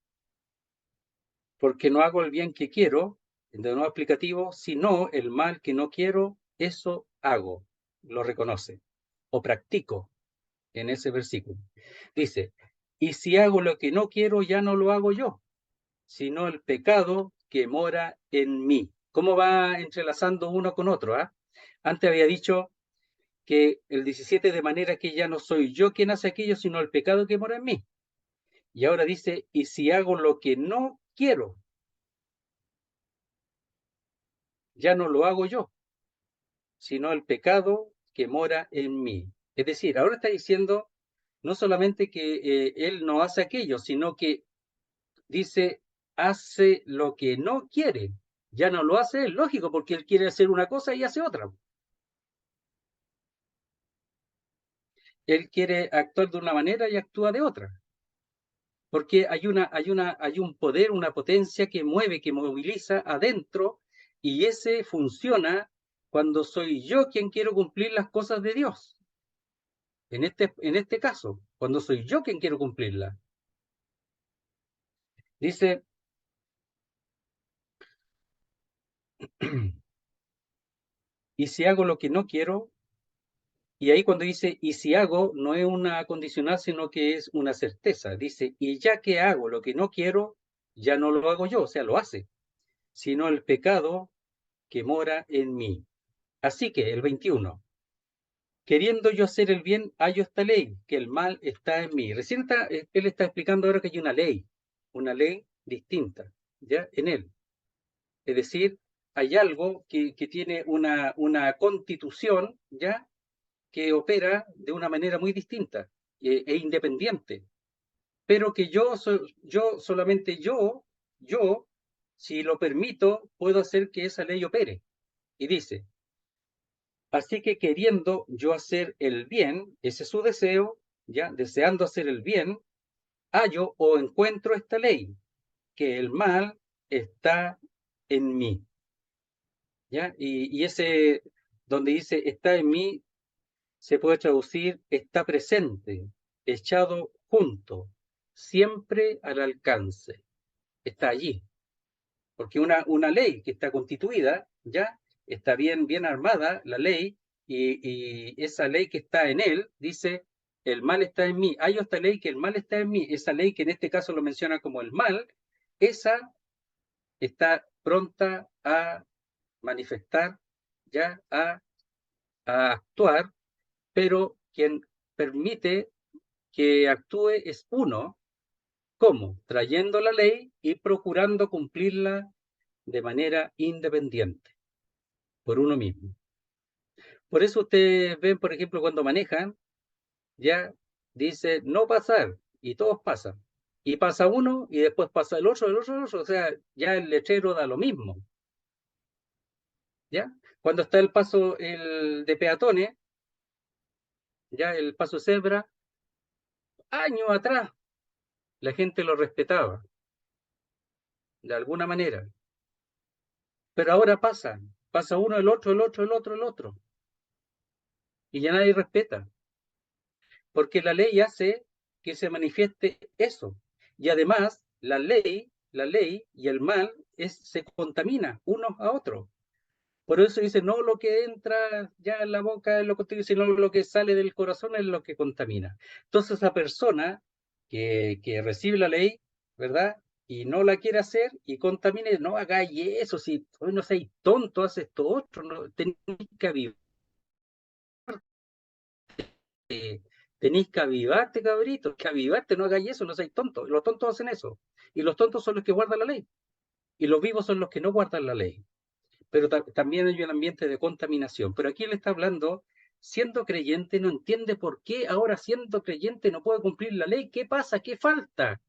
S2: porque no hago el bien que quiero, de nuevo explicativo, sino el mal que no quiero, eso hago. Lo reconoce o practico en ese versículo. Dice, y si hago lo que no quiero, ya no lo hago yo, sino el pecado que mora en mí. ¿Cómo va entrelazando uno con otro? ¿Ah? Antes había dicho que el 17, de manera que ya no soy yo quien hace aquello, sino el pecado que mora en mí. Y ahora dice, y si hago lo que no quiero, ya no lo hago yo, sino el pecado que mora en mí. Es decir, ahora está diciendo no solamente que él no hace aquello, sino que dice, hace lo que no quiere. Ya no lo hace, es lógico, porque él quiere hacer una cosa y hace otra. Él quiere actuar de una manera y actúa de otra. Porque hay un poder, una potencia que mueve, que moviliza adentro, y ese funciona cuando soy yo quien quiero cumplir las cosas de Dios. En este caso, cuando soy yo quien quiero cumplirlas. Dice, y si hago lo que no quiero, y ahí cuando dice, y si hago, no es una condicional, sino que es una certeza. Dice, y ya que hago lo que no quiero, ya no lo hago yo, o sea, lo hace, sino el pecado que mora en mí. Así que el 21, queriendo yo hacer el bien, hallo esta ley, que el mal está en mí. Recién él está explicando ahora que hay una ley distinta, ¿ya? En él. Es decir, hay algo que tiene una constitución, ¿ya? Que opera de una manera muy distinta e independiente, pero que yo solamente yo, si lo permito, puedo hacer que esa ley opere. Y dice, así que queriendo yo hacer el bien, ese es su deseo, ya deseando hacer el bien, hallo o encuentro esta ley, que el mal está en mí, ¿ya? Y ese donde dice está en mí se puede traducir está presente, echado junto, siempre al alcance, está allí, porque una ley que está constituida, ya está bien armada la ley, y esa ley que está en él dice, el mal está en mí. Hay otra ley que el mal está en mí, esa ley que en este caso lo menciona como el mal, esa está pronta a manifestar, ya a actuar, pero quien permite que actúe es uno. ¿Cómo? Trayendo la ley y procurando cumplirla de manera independiente, por uno mismo. Por eso ustedes ven, por ejemplo, cuando manejan, ya dice no pasar, y todos pasan. Y pasa uno, y después pasa el otro, o sea, ya el letrero da lo mismo. ¿Ya? Cuando está el paso de peatones, ya el paso cebra, años atrás, la gente lo respetaba, de alguna manera. Pero ahora pasa uno, el otro, el otro, el otro, el otro. Y ya nadie respeta, porque la ley hace que se manifieste eso. Y además, la ley y el mal se contamina unos a otros. Por eso dice, no lo que entra ya en la boca es lo que sino lo que sale del corazón es lo que contamina. Entonces, esa persona que recibe la ley, ¿verdad? Y no la quiere hacer y contamine, no hagáis eso, si hoy no seáis tonto, haces esto otro, no, tenéis que avivarte, tenéis que avivarte, cabrito, que avivarte, no hagáis eso, no seáis tontos. Los tontos hacen eso. Y los tontos son los que guardan la ley. Y los vivos son los que no guardan la ley. Pero también hay un ambiente de contaminación. Pero aquí él está hablando, siendo creyente, no entiende por qué ahora siendo creyente no puede cumplir la ley. ¿Qué pasa? ¿Qué falta?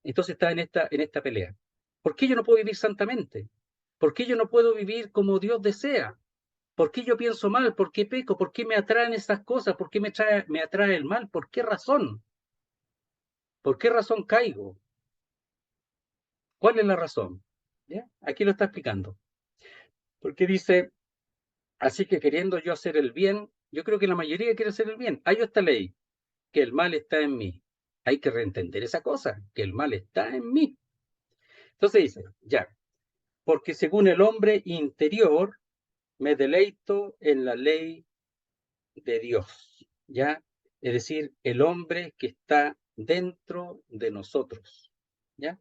S2: Entonces está en esta pelea. ¿Por qué yo no puedo vivir santamente? ¿Por qué yo no puedo vivir como Dios desea? ¿Por qué yo pienso mal? ¿Por qué peco? ¿Por qué me atraen esas cosas? ¿Por qué me atrae el mal? ¿Por qué razón? ¿Por qué razón caigo? ¿Cuál es la razón? ¿Ya? Aquí lo está explicando. Porque dice, así que queriendo yo hacer el bien, yo creo que la mayoría quiere hacer el bien. Hay esta ley, que el mal está en mí. Hay que reentender esa cosa, que el mal está en mí. Entonces dice, ya, porque según el hombre interior, me deleito en la ley de Dios, ¿ya? Es decir, el hombre que está dentro de nosotros, ¿ya?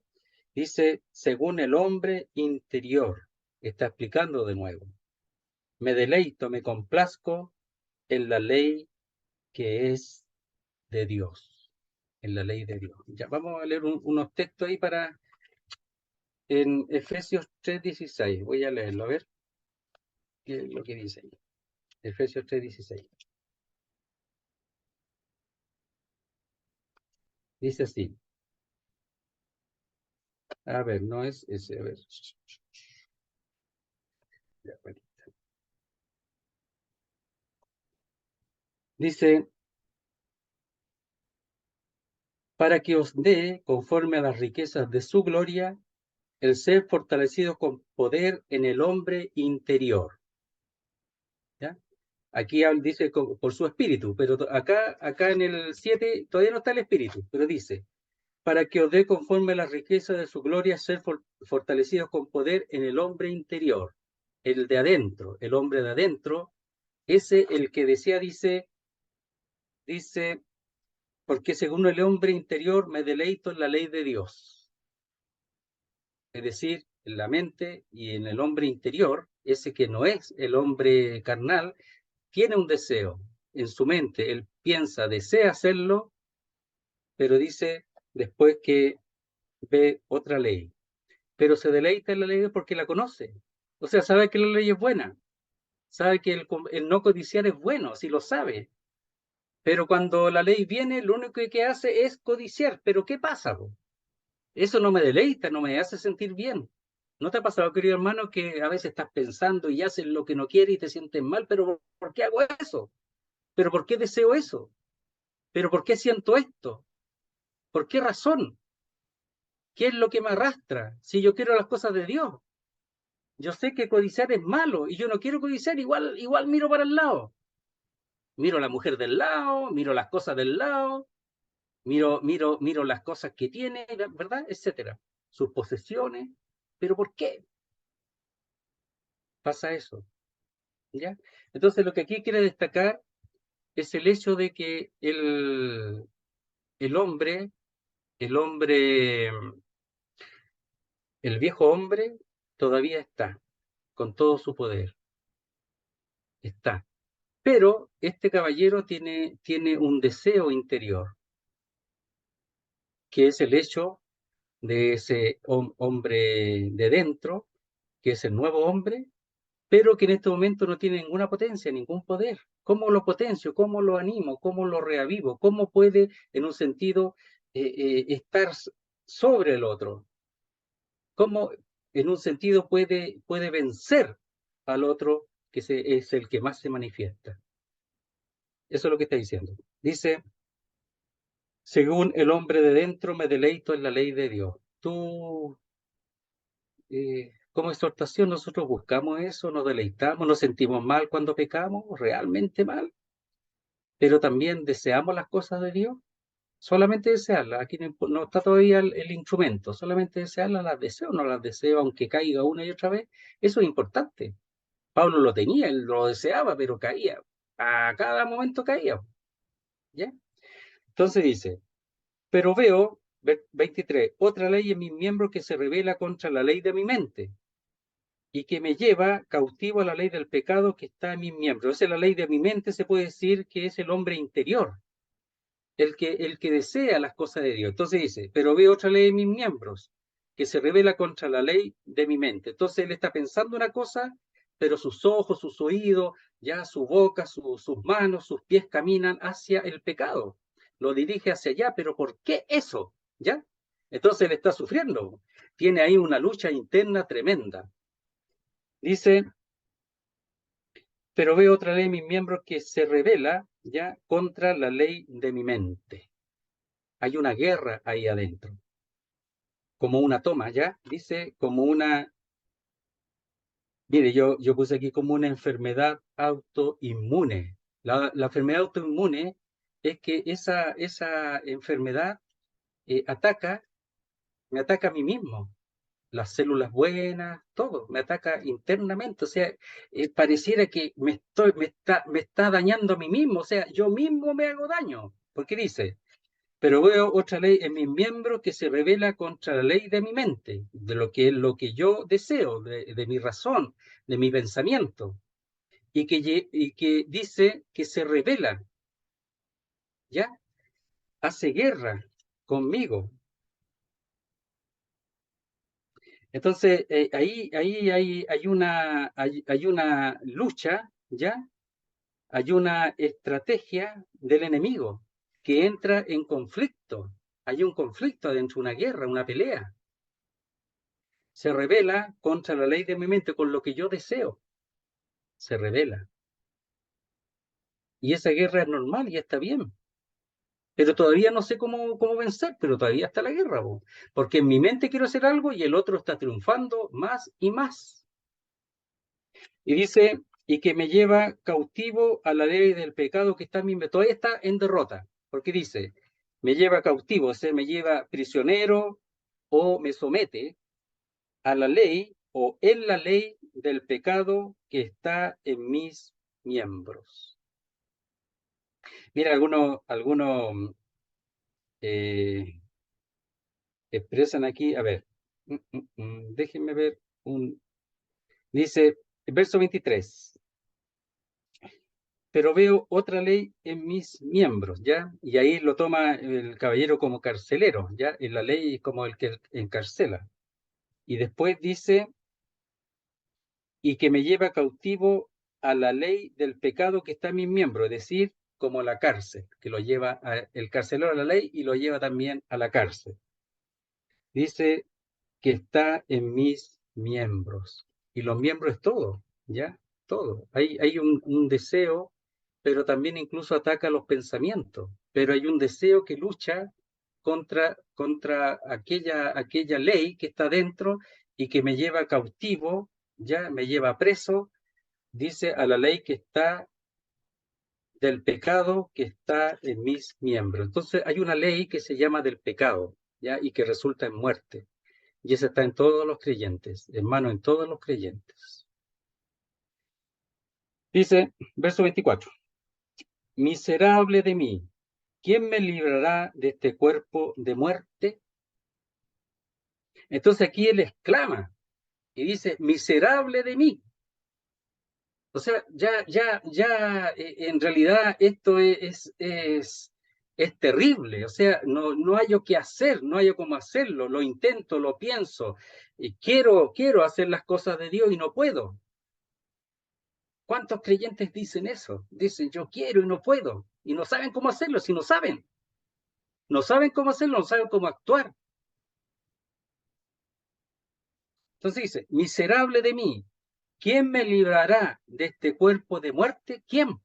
S2: Dice, según el hombre interior, está explicando de nuevo. Me deleito, me complazco en la ley que es de Dios, en la ley de Dios. Ya vamos a leer unos textos ahí para, en Efesios 3:16, voy a leerlo, a ver qué es lo que dice ahí. Efesios 3:16. Dice así, a ver, no es ese, a ver. Ya, bueno. Dice, para que os dé, conforme a las riquezas de su gloria, el ser fortalecido con poder en el hombre interior. ¿Ya? Aquí dice por su espíritu, pero acá en el 7 todavía no está el espíritu, pero dice, para que os dé conforme a las riquezas de su gloria, ser fortalecidos con poder en el hombre interior, el de adentro, el hombre de adentro, ese el que desea, dice, porque según el hombre interior me deleito en la ley de Dios. Es decir, en la mente y en el hombre interior, ese que no es el hombre carnal, tiene un deseo en su mente, él piensa, desea hacerlo, pero dice después que ve otra ley. Pero se deleita en la ley porque la conoce. O sea, sabe que la ley es buena, sabe que el no codiciar es bueno, si lo sabe. Pero cuando la ley viene, lo único que hace es codiciar. ¿Pero qué pasa? Eso no me deleita, no me hace sentir bien. ¿No te ha pasado, querido hermano, que a veces estás pensando y haces lo que no quieres y te sientes mal? ¿Pero por qué hago eso? ¿Pero por qué deseo eso? ¿Pero por qué siento esto? ¿Por qué razón? ¿Qué es lo que me arrastra? Si yo quiero las cosas de Dios. Yo sé que codiciar es malo y yo no quiero codiciar, igual miro para el lado. Miro a la mujer del lado, miro las cosas del lado, miro las cosas que tiene, ¿verdad? Etcétera. Sus posesiones. ¿Pero por qué pasa eso? ¿Ya? Entonces, lo que aquí quiere destacar es el hecho de que el hombre, el hombre, el viejo hombre todavía está con todo su poder, está. Pero este caballero tiene un deseo interior, que es el hecho de ese hombre de dentro, que es el nuevo hombre, pero que en este momento no tiene ninguna potencia, ningún poder. ¿Cómo lo potencio? ¿Cómo lo animo? ¿Cómo lo reavivo? ¿Cómo puede, en un sentido, estar sobre el otro? ¿Cómo, en un sentido, puede vencer al otro que es el que más se manifiesta? Eso es lo que está diciendo. Dice, según el hombre de dentro me deleito en la ley de Dios. Tú, como exhortación, nosotros buscamos eso, nos deleitamos, nos sentimos mal cuando pecamos, realmente mal, pero también deseamos las cosas de Dios, solamente desearlas. Aquí no está todavía el instrumento, solamente desearlas, las deseo o no las deseo, aunque caiga una y otra vez. Eso es importante. Pablo lo tenía, él lo deseaba, pero caía. A cada momento caía. ¿Ya? Entonces dice, pero veo, 23, otra ley en mis miembros que se revela contra la ley de mi mente y que me lleva cautivo a la ley del pecado que está en mis miembros. Esa es la ley de mi mente, se puede decir que es el hombre interior, el que desea las cosas de Dios. Entonces dice, pero veo otra ley en mis miembros que se revela contra la ley de mi mente. Entonces él está pensando una cosa, pero sus ojos, sus oídos, ya su boca, sus manos, sus pies caminan hacia el pecado. Lo dirige hacia allá, pero ¿por qué eso? ¿Ya? Entonces él está sufriendo. Tiene ahí una lucha interna tremenda. Dice, pero veo otra ley en mis miembros que se revela ya contra la ley de mi mente. hay una guerra ahí adentro, como una toma, ¿ya? Dice como una, mire, yo puse aquí como una enfermedad autoinmune. La enfermedad autoinmune es que esa enfermedad me ataca a mí mismo, las células buenas, todo, me ataca internamente, o sea, pareciera que me está dañando a mí mismo, o sea, yo mismo me hago daño, porque dice, pero veo otra ley en mis miembros que se revela contra la ley de mi mente, de lo que yo deseo, de mi razón, de mi pensamiento, y que dice que se revela, ¿ya? Hace guerra conmigo. Entonces, hay una lucha, ¿ya? Hay una estrategia del enemigo que entra en conflicto. Hay un conflicto adentro, una guerra, una pelea. Se revela contra la ley de mi mente, con lo que yo deseo. Se revela. Y esa guerra es normal y está bien. Pero todavía no sé cómo vencer, pero todavía está la guerra, po. Porque en mi mente quiero hacer algo y el otro está triunfando más y más. Y dice, y que me lleva cautivo a la ley del pecado que está en mi mente. Todavía está en derrota, porque dice, me lleva cautivo, o sea, me lleva prisionero o me somete a la ley o en la ley del pecado que está en mis miembros. Mira, algunos eh, expresan aquí, a ver, déjenme ver, dice, verso 23, pero veo otra ley en mis miembros, ¿ya? Y ahí lo toma el caballero como carcelero, ¿ya? En la ley como el que encarcela. Y después dice, y que me lleva cautivo a la ley del pecado que está en mis miembros, es decir, como la cárcel, que lo lleva el carcelero a la ley y lo lleva también a la cárcel. Dice que está en mis miembros. Y los miembros es todo, ¿ya? Todo. Hay un deseo, pero también incluso ataca los pensamientos. Pero hay un deseo que lucha contra aquella ley que está dentro y que me lleva cautivo, ya me lleva preso, dice a la ley que está del pecado que está en mis miembros. Entonces hay una ley que se llama del pecado, ya, y que resulta en muerte. Y esa está en todos los creyentes, hermano, en todos los creyentes. Dice, verso 24, miserable de mí, ¿quién me librará de este cuerpo de muerte? Entonces aquí él exclama y dice, miserable de mí. O sea, en realidad esto es terrible. O sea, no hay qué hacer, no hay cómo hacerlo. Lo intento, lo pienso. Y quiero hacer las cosas de Dios y no puedo. ¿Cuántos creyentes dicen eso? Dicen, yo quiero y no puedo. Y no saben cómo hacerlo, si no saben. No saben cómo hacerlo, no saben cómo actuar. Entonces dice, miserable de mí, ¿quién me librará de este cuerpo de muerte? ¿Quién?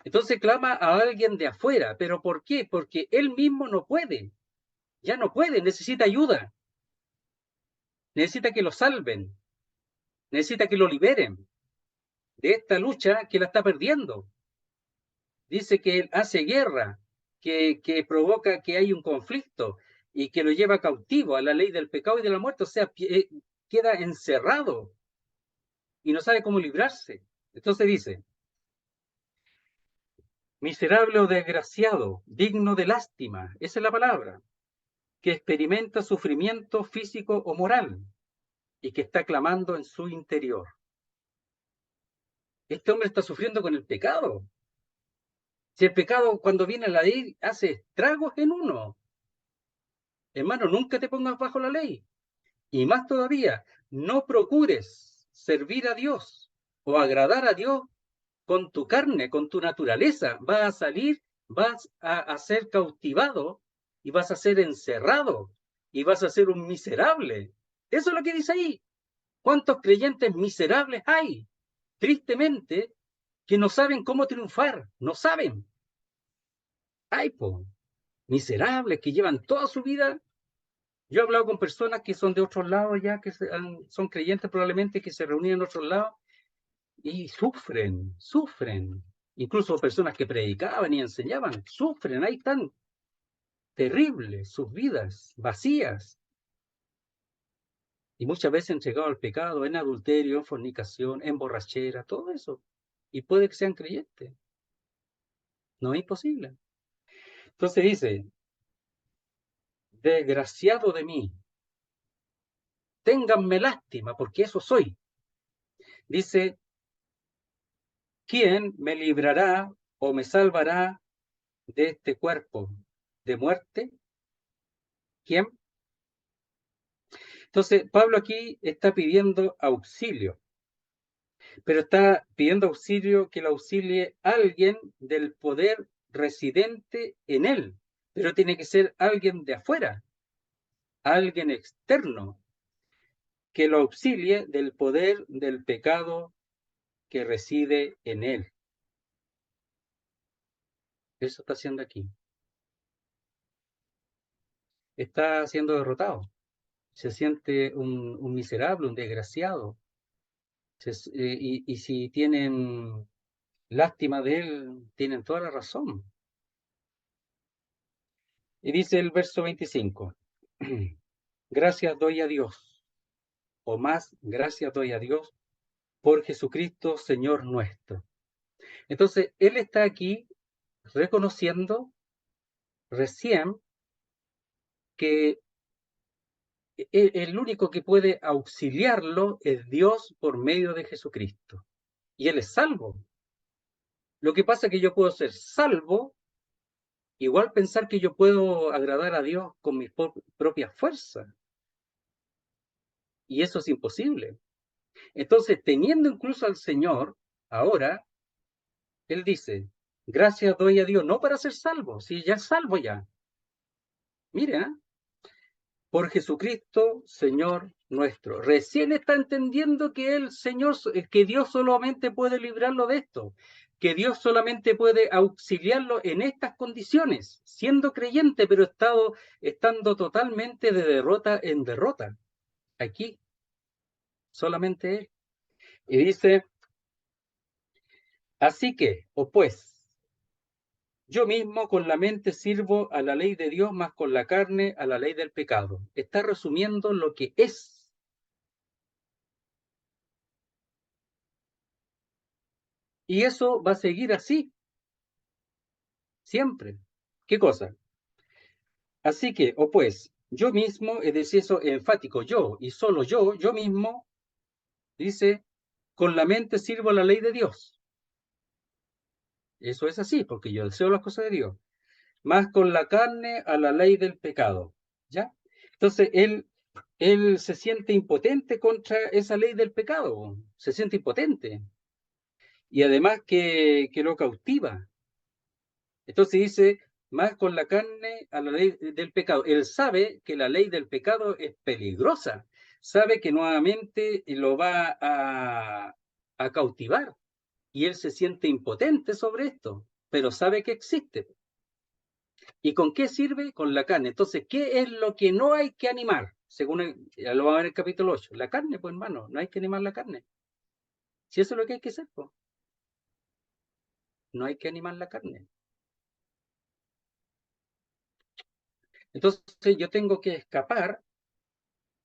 S2: Entonces clama a alguien de afuera. ¿Pero por qué? Porque él mismo no puede. Ya no puede, necesita ayuda. Necesita que lo salven. Necesita que lo liberen de esta lucha que la está perdiendo. Dice que él hace guerra, que provoca que hay un conflicto y que lo lleva cautivo a la ley del pecado y de la muerte. O sea, queda encerrado y no sabe cómo librarse. Entonces dice, miserable o desgraciado, digno de lástima, esa es la palabra, que experimenta sufrimiento físico o moral y que está clamando en su interior. Este hombre está sufriendo con el pecado. Si el pecado cuando viene a la ley hace estragos en uno, hermano, nunca te pongas bajo la ley. Y más todavía, no procures servir a Dios o agradar a Dios con tu carne, con tu naturaleza. Vas a salir, vas a ser cautivado y vas a ser encerrado y vas a ser un miserable. Eso es lo que dice ahí. ¿Cuántos creyentes miserables hay? Tristemente, que no saben cómo triunfar. No saben. Ay, po. miserables que llevan toda su vida. Yo he hablado con personas que son de otros lados ya, que son creyentes probablemente, que se reunían en otros lados y sufren, sufren. Incluso personas que predicaban y enseñaban, sufren, ahí están, terribles, sus vidas vacías. Y muchas veces entregados al pecado, en adulterio, en fornicación, en borrachera, todo eso. Y puede que sean creyentes. No es imposible. Entonces dice, desgraciado de mí, ténganme lástima, porque eso soy. Dice, ¿quién me librará o me salvará de este cuerpo de muerte? ¿Quién? Entonces, Pablo aquí está pidiendo auxilio, pero está pidiendo auxilio que le auxilie alguien del poder residente en él, pero tiene que ser alguien de afuera, alguien externo, que lo auxilie del poder del pecado que reside en él. Eso está haciendo aquí. Está siendo derrotado. Se siente un miserable, un desgraciado. Y si tienen lástima de él, tienen toda la razón. Y dice el verso 25, gracias doy a Dios, o más gracias doy a Dios, por Jesucristo, Señor nuestro. Entonces, él está aquí reconociendo recién que el único que puede auxiliarlo es Dios por medio de Jesucristo. Y él es salvo. Lo que pasa es que yo puedo ser salvo, igual pensar que yo puedo agradar a Dios con mis propias fuerzas. Y eso es imposible. Entonces, teniendo incluso al Señor, ahora, él dice, gracias doy a Dios, no para ser salvo, si ya es salvo ya. Mira, por Jesucristo, Señor nuestro. Recién está entendiendo que el Señor, que Dios solamente puede librarlo de esto, que Dios solamente puede auxiliarlo en estas condiciones, siendo creyente, pero estando totalmente de derrota en derrota. Aquí, solamente Él. Y dice, así que, o pues, yo mismo con la mente sirvo a la ley de Dios, más con la carne a la ley del pecado. Está resumiendo lo que es. Y eso va a seguir así, siempre. ¿Qué cosa? Así que, o pues, yo mismo, es decir, eso enfático, yo y solo yo mismo, dice, con la mente sirvo a la ley de Dios. Eso es así, porque yo deseo las cosas de Dios. Más con la carne a la ley del pecado. ¿Ya? Entonces, él se siente impotente contra esa ley del pecado. Se siente impotente. Y además que lo cautiva. Entonces dice, más con la carne a la ley del pecado. Él sabe que la ley del pecado es peligrosa. Sabe que nuevamente lo va a cautivar. Y él se siente impotente sobre esto, pero sabe que existe. ¿Y con qué sirve? Con la carne. Entonces, ¿qué es lo que no hay que animar? Según ya lo va a ver en el capítulo 8. La carne, pues hermano, no hay que animar la carne. Si eso es lo que hay que hacer, pues, no hay que animar la carne. Entonces, yo tengo que escapar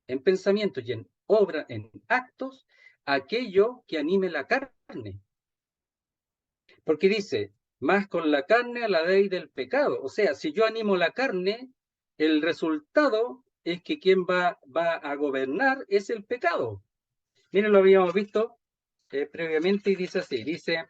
S2: en pensamiento y en obra, en actos, aquello que anime la carne. Porque dice, más con la carne a la ley del pecado. O sea, si yo animo la carne, el resultado es que quien va a gobernar es el pecado. Miren, lo habíamos visto previamente y dice así, dice,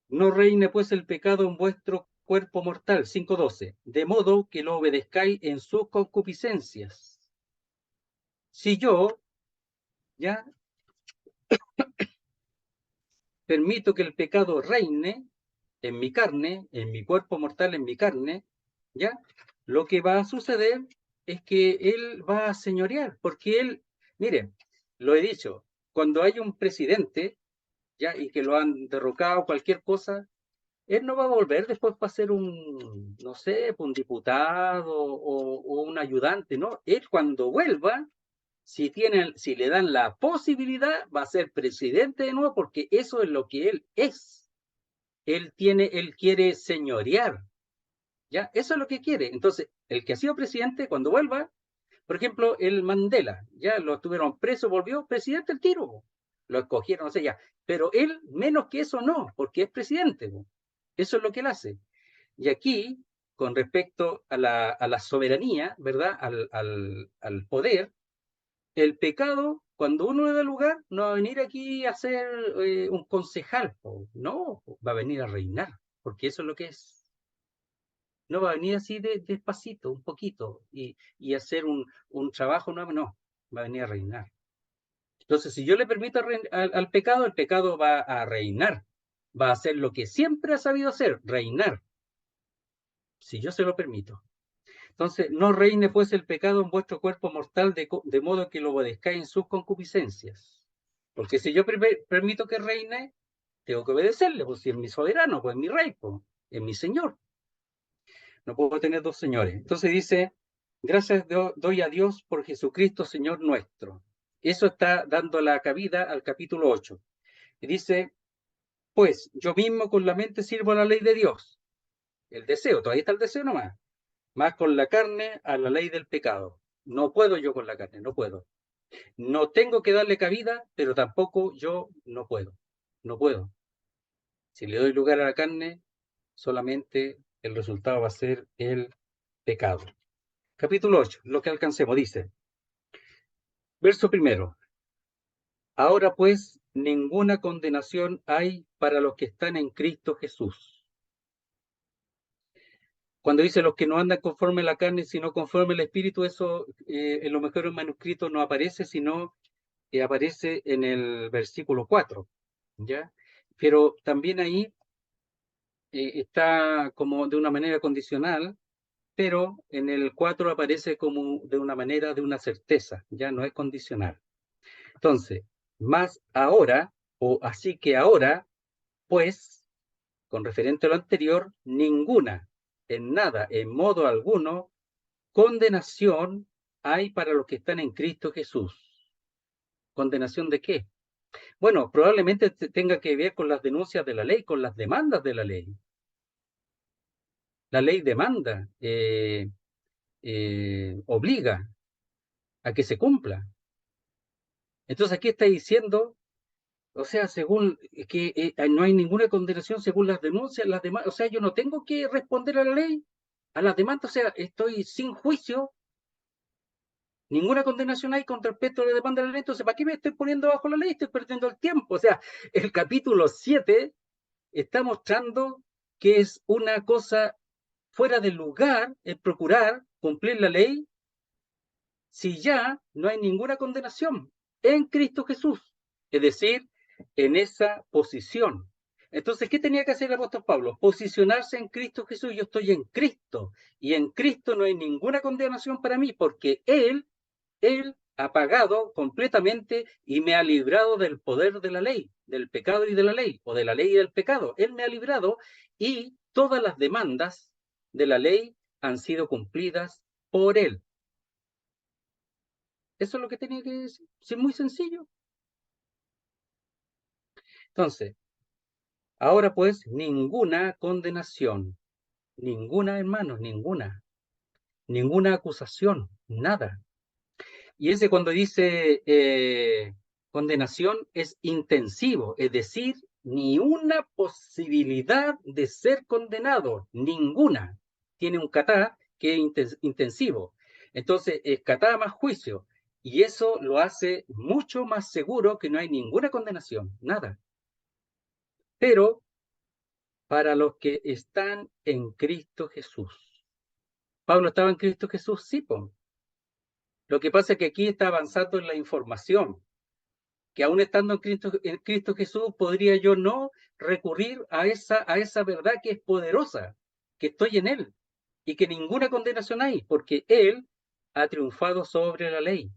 S2: no reine pues el pecado en vuestro cuerpo mortal, 5:12, de modo que lo obedezcáis en sus concupiscencias. Si yo ya permito que el pecado reine en mi carne, en mi cuerpo mortal, en mi carne, ya, lo que va a suceder es que él va a señorear, porque él, mire, lo he dicho, cuando hay un presidente, ya, y que lo han derrocado, cualquier cosa, él no va a volver después para ser un, no sé, un diputado o un ayudante, ¿no? Él cuando vuelva, si le dan la posibilidad, va a ser presidente de nuevo, porque eso es lo que él es. Él quiere señorear, ¿ya? Eso es lo que quiere. Entonces, el que ha sido presidente, cuando vuelva, por ejemplo, el Mandela, ya lo tuvieron preso, volvió presidente el tiro, lo escogieron, no sé ya, pero él menos que eso no, porque es presidente, eso es lo que él hace. Y aquí, con respecto a la soberanía, ¿verdad? Al poder, el pecado, cuando uno le da lugar, no va a venir aquí a ser un concejal, no, va a venir a reinar, porque eso es lo que es. No va a venir así despacito, un poquito, y hacer un trabajo nuevo, no, va a venir a reinar. Entonces, si yo le permito al pecado, el pecado va a reinar, va a hacer lo que siempre ha sabido hacer, reinar, si yo se lo permito. Entonces, no reine pues el pecado en vuestro cuerpo mortal de modo que lo obedezcáis en sus concupiscencias. Porque si yo permito que reine, tengo que obedecerle, pues si es mi soberano, pues es mi rey, pues es mi señor. No puedo tener dos señores. Entonces dice, gracias doy a Dios por Jesucristo, Señor nuestro. Eso está dando la cabida al capítulo 8. Y dice, pues yo mismo con la mente sirvo a la ley de Dios. El deseo, todavía está el deseo nomás. Más con la carne a la ley del pecado. No puedo yo con la carne, no puedo. No tengo que darle cabida, pero tampoco yo no puedo. No puedo. Si le doy lugar a la carne, solamente el resultado va a ser el pecado. Capítulo 8, lo que alcancemos, dice. Verso primero. Ahora pues, ninguna condenación hay para los que están en Cristo Jesús. Cuando dice los que no andan conforme a la carne, sino conforme al Espíritu, eso en los mejores manuscritos no aparece, sino aparece en el versículo 4, ¿ya? Pero también ahí está como de una manera condicional, pero en el 4 aparece como de una manera de una certeza, ya no es condicional. Entonces, más ahora, o así que ahora, pues, con referente a lo anterior, ninguna, en nada, en modo alguno, condenación hay para los que están en Cristo Jesús. ¿Condenación de qué? Bueno, probablemente tenga que ver con las denuncias de la ley, con las demandas de la ley. La ley demanda, obliga a que se cumpla. Entonces aquí está diciendo, o sea, según que no hay ninguna condenación según las denuncias, las demandas, o sea, yo no tengo que responder a la ley, a las demandas, o sea, estoy sin juicio, ninguna condenación hay con respecto a la demanda de la ley, entonces, ¿para qué me estoy poniendo bajo la ley? Estoy perdiendo el tiempo, o sea, el capítulo 7 está mostrando que es una cosa fuera de lugar el procurar cumplir la ley si ya no hay ninguna condenación en Cristo Jesús, es decir, en esa posición. Entonces, ¿qué tenía que hacer el apóstol Pablo? Posicionarse en Cristo Jesús. Yo estoy en Cristo y en Cristo no hay ninguna condenación para mí porque Él ha pagado completamente y me ha librado del poder de la ley, del pecado y de la ley, o de la ley y del pecado. Él me ha librado y todas las demandas de la ley han sido cumplidas por Él. Eso es lo que tenía que decir. Sí, es muy sencillo. Entonces, ahora pues, ninguna condenación, ninguna, hermanos, ninguna acusación, nada. Y ese cuando dice condenación es intensivo, es decir, ni una posibilidad de ser condenado, ninguna. Tiene un catá que es intensivo. Entonces, es catá más juicio. Y eso lo hace mucho más seguro que no hay ninguna condenación, nada. Pero para los que están en Cristo Jesús. ¿Pablo estaba en Cristo Jesús? Sí, po. Lo que pasa es que aquí está avanzando en la información, que aún estando en Cristo Jesús, podría yo no recurrir a esa verdad que es poderosa, que estoy en Él, y que ninguna condenación hay, porque Él ha triunfado sobre la ley.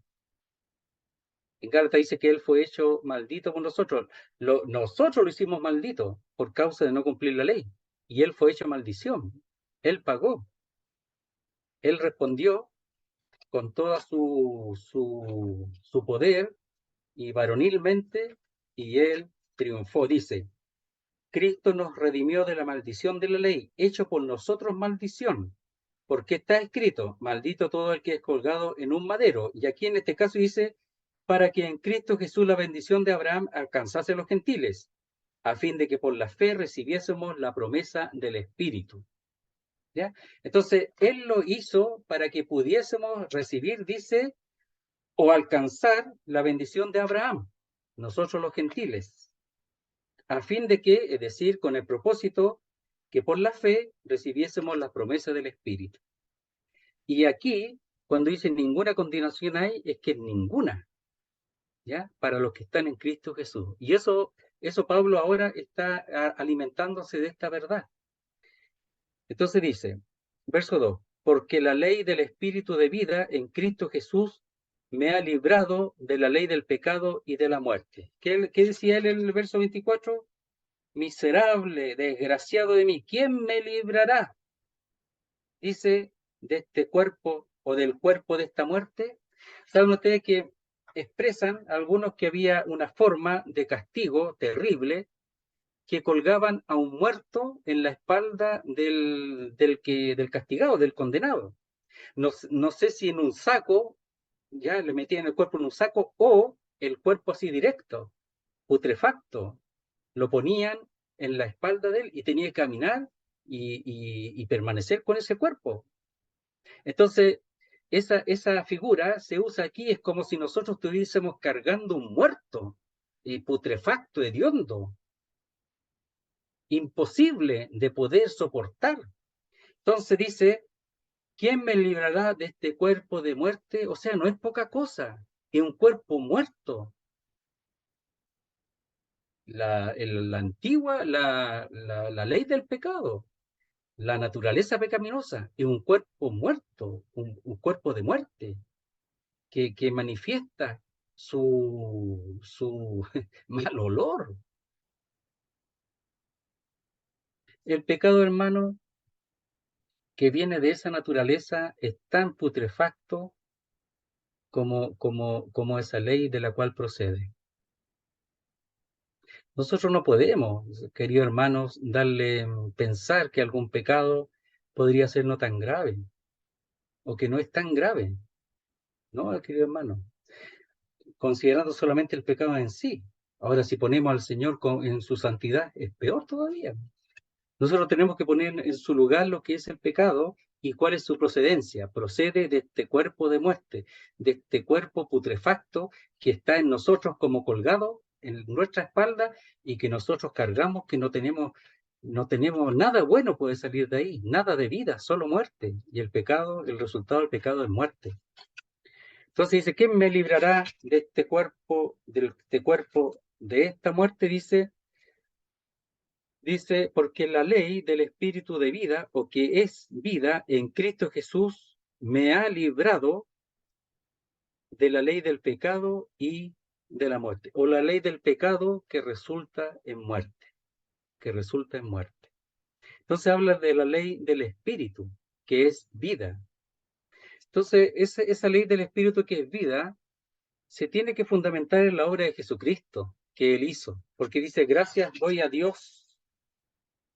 S2: En Gálatas dice que Él fue hecho maldito por nosotros. Nosotros lo hicimos maldito por causa de no cumplir la ley. y él fue hecho maldición. Él pagó. Él respondió con toda su poder y varonilmente, y él triunfó. Dice, Cristo nos redimió de la maldición de la ley, hecho por nosotros maldición, porque está escrito, maldito todo el que es colgado en un madero. Y aquí en este caso dice, para que en Cristo Jesús la bendición de Abraham alcanzase a los gentiles, a fin de que por la fe recibiésemos la promesa del Espíritu. ¿Ya? Entonces, Él lo hizo para que pudiésemos recibir, dice, o alcanzar la bendición de Abraham, nosotros los gentiles, a fin de que, es decir, con el propósito que por la fe recibiésemos la promesa del Espíritu. Y aquí, cuando dice ninguna condenación hay, es que ninguna, ¿ya? Para los que están en Cristo Jesús. Y eso Pablo ahora está alimentándose de esta verdad. Entonces dice, verso 2, porque la ley del Espíritu de vida en Cristo Jesús me ha librado de la ley del pecado y de la muerte. ¿Qué decía él en el verso 24? Miserable, desgraciado de mí, ¿quién me librará? Dice, de este cuerpo o del cuerpo de esta muerte. ¿Saben ustedes que expresan algunos que había una forma de castigo terrible que colgaban a un muerto en la espalda del castigado, del condenado? No sé si en un saco, ya le metían el cuerpo en un saco, o el cuerpo así directo, putrefacto, lo ponían en la espalda de él y tenía que caminar y permanecer con ese cuerpo. Entonces, esa figura se usa aquí, es como si nosotros estuviésemos cargando un muerto, y putrefacto, hediondo, imposible de poder soportar. Entonces dice, ¿quién me librará de este cuerpo de muerte? O sea, no es poca cosa, es un cuerpo muerto. La antigua, la ley del pecado, la naturaleza pecaminosa, es un cuerpo muerto, un cuerpo de muerte, que manifiesta su mal olor. El pecado, hermano, que viene de esa naturaleza es tan putrefacto como esa ley de la cual procede. Nosotros no podemos, queridos hermanos, pensar que algún pecado podría ser no tan grave o que no es tan grave, ¿no, querido hermano? Considerando solamente el pecado en sí. Ahora, si ponemos al Señor en su santidad, es peor todavía. Nosotros tenemos que poner en su lugar lo que es el pecado y cuál es su procedencia. Procede de este cuerpo de muerte, de este cuerpo putrefacto que está en nosotros como colgado en nuestra espalda y que nosotros cargamos, que no tenemos nada bueno puede salir de ahí, nada de vida, solo muerte. Y el pecado, el resultado del pecado es muerte. Entonces dice, ¿quién me librará de este cuerpo, de esta muerte? Dice, porque la ley del Espíritu de vida, o que es vida en Cristo Jesús, me ha librado de la ley del pecado y de la muerte. O la ley del pecado que resulta en muerte, que resulta en muerte. Entonces habla de la ley del Espíritu, que es vida. Entonces, esa ley del Espíritu que es vida, se tiene que fundamentar en la obra de Jesucristo, que Él hizo. Porque dice, gracias doy a Dios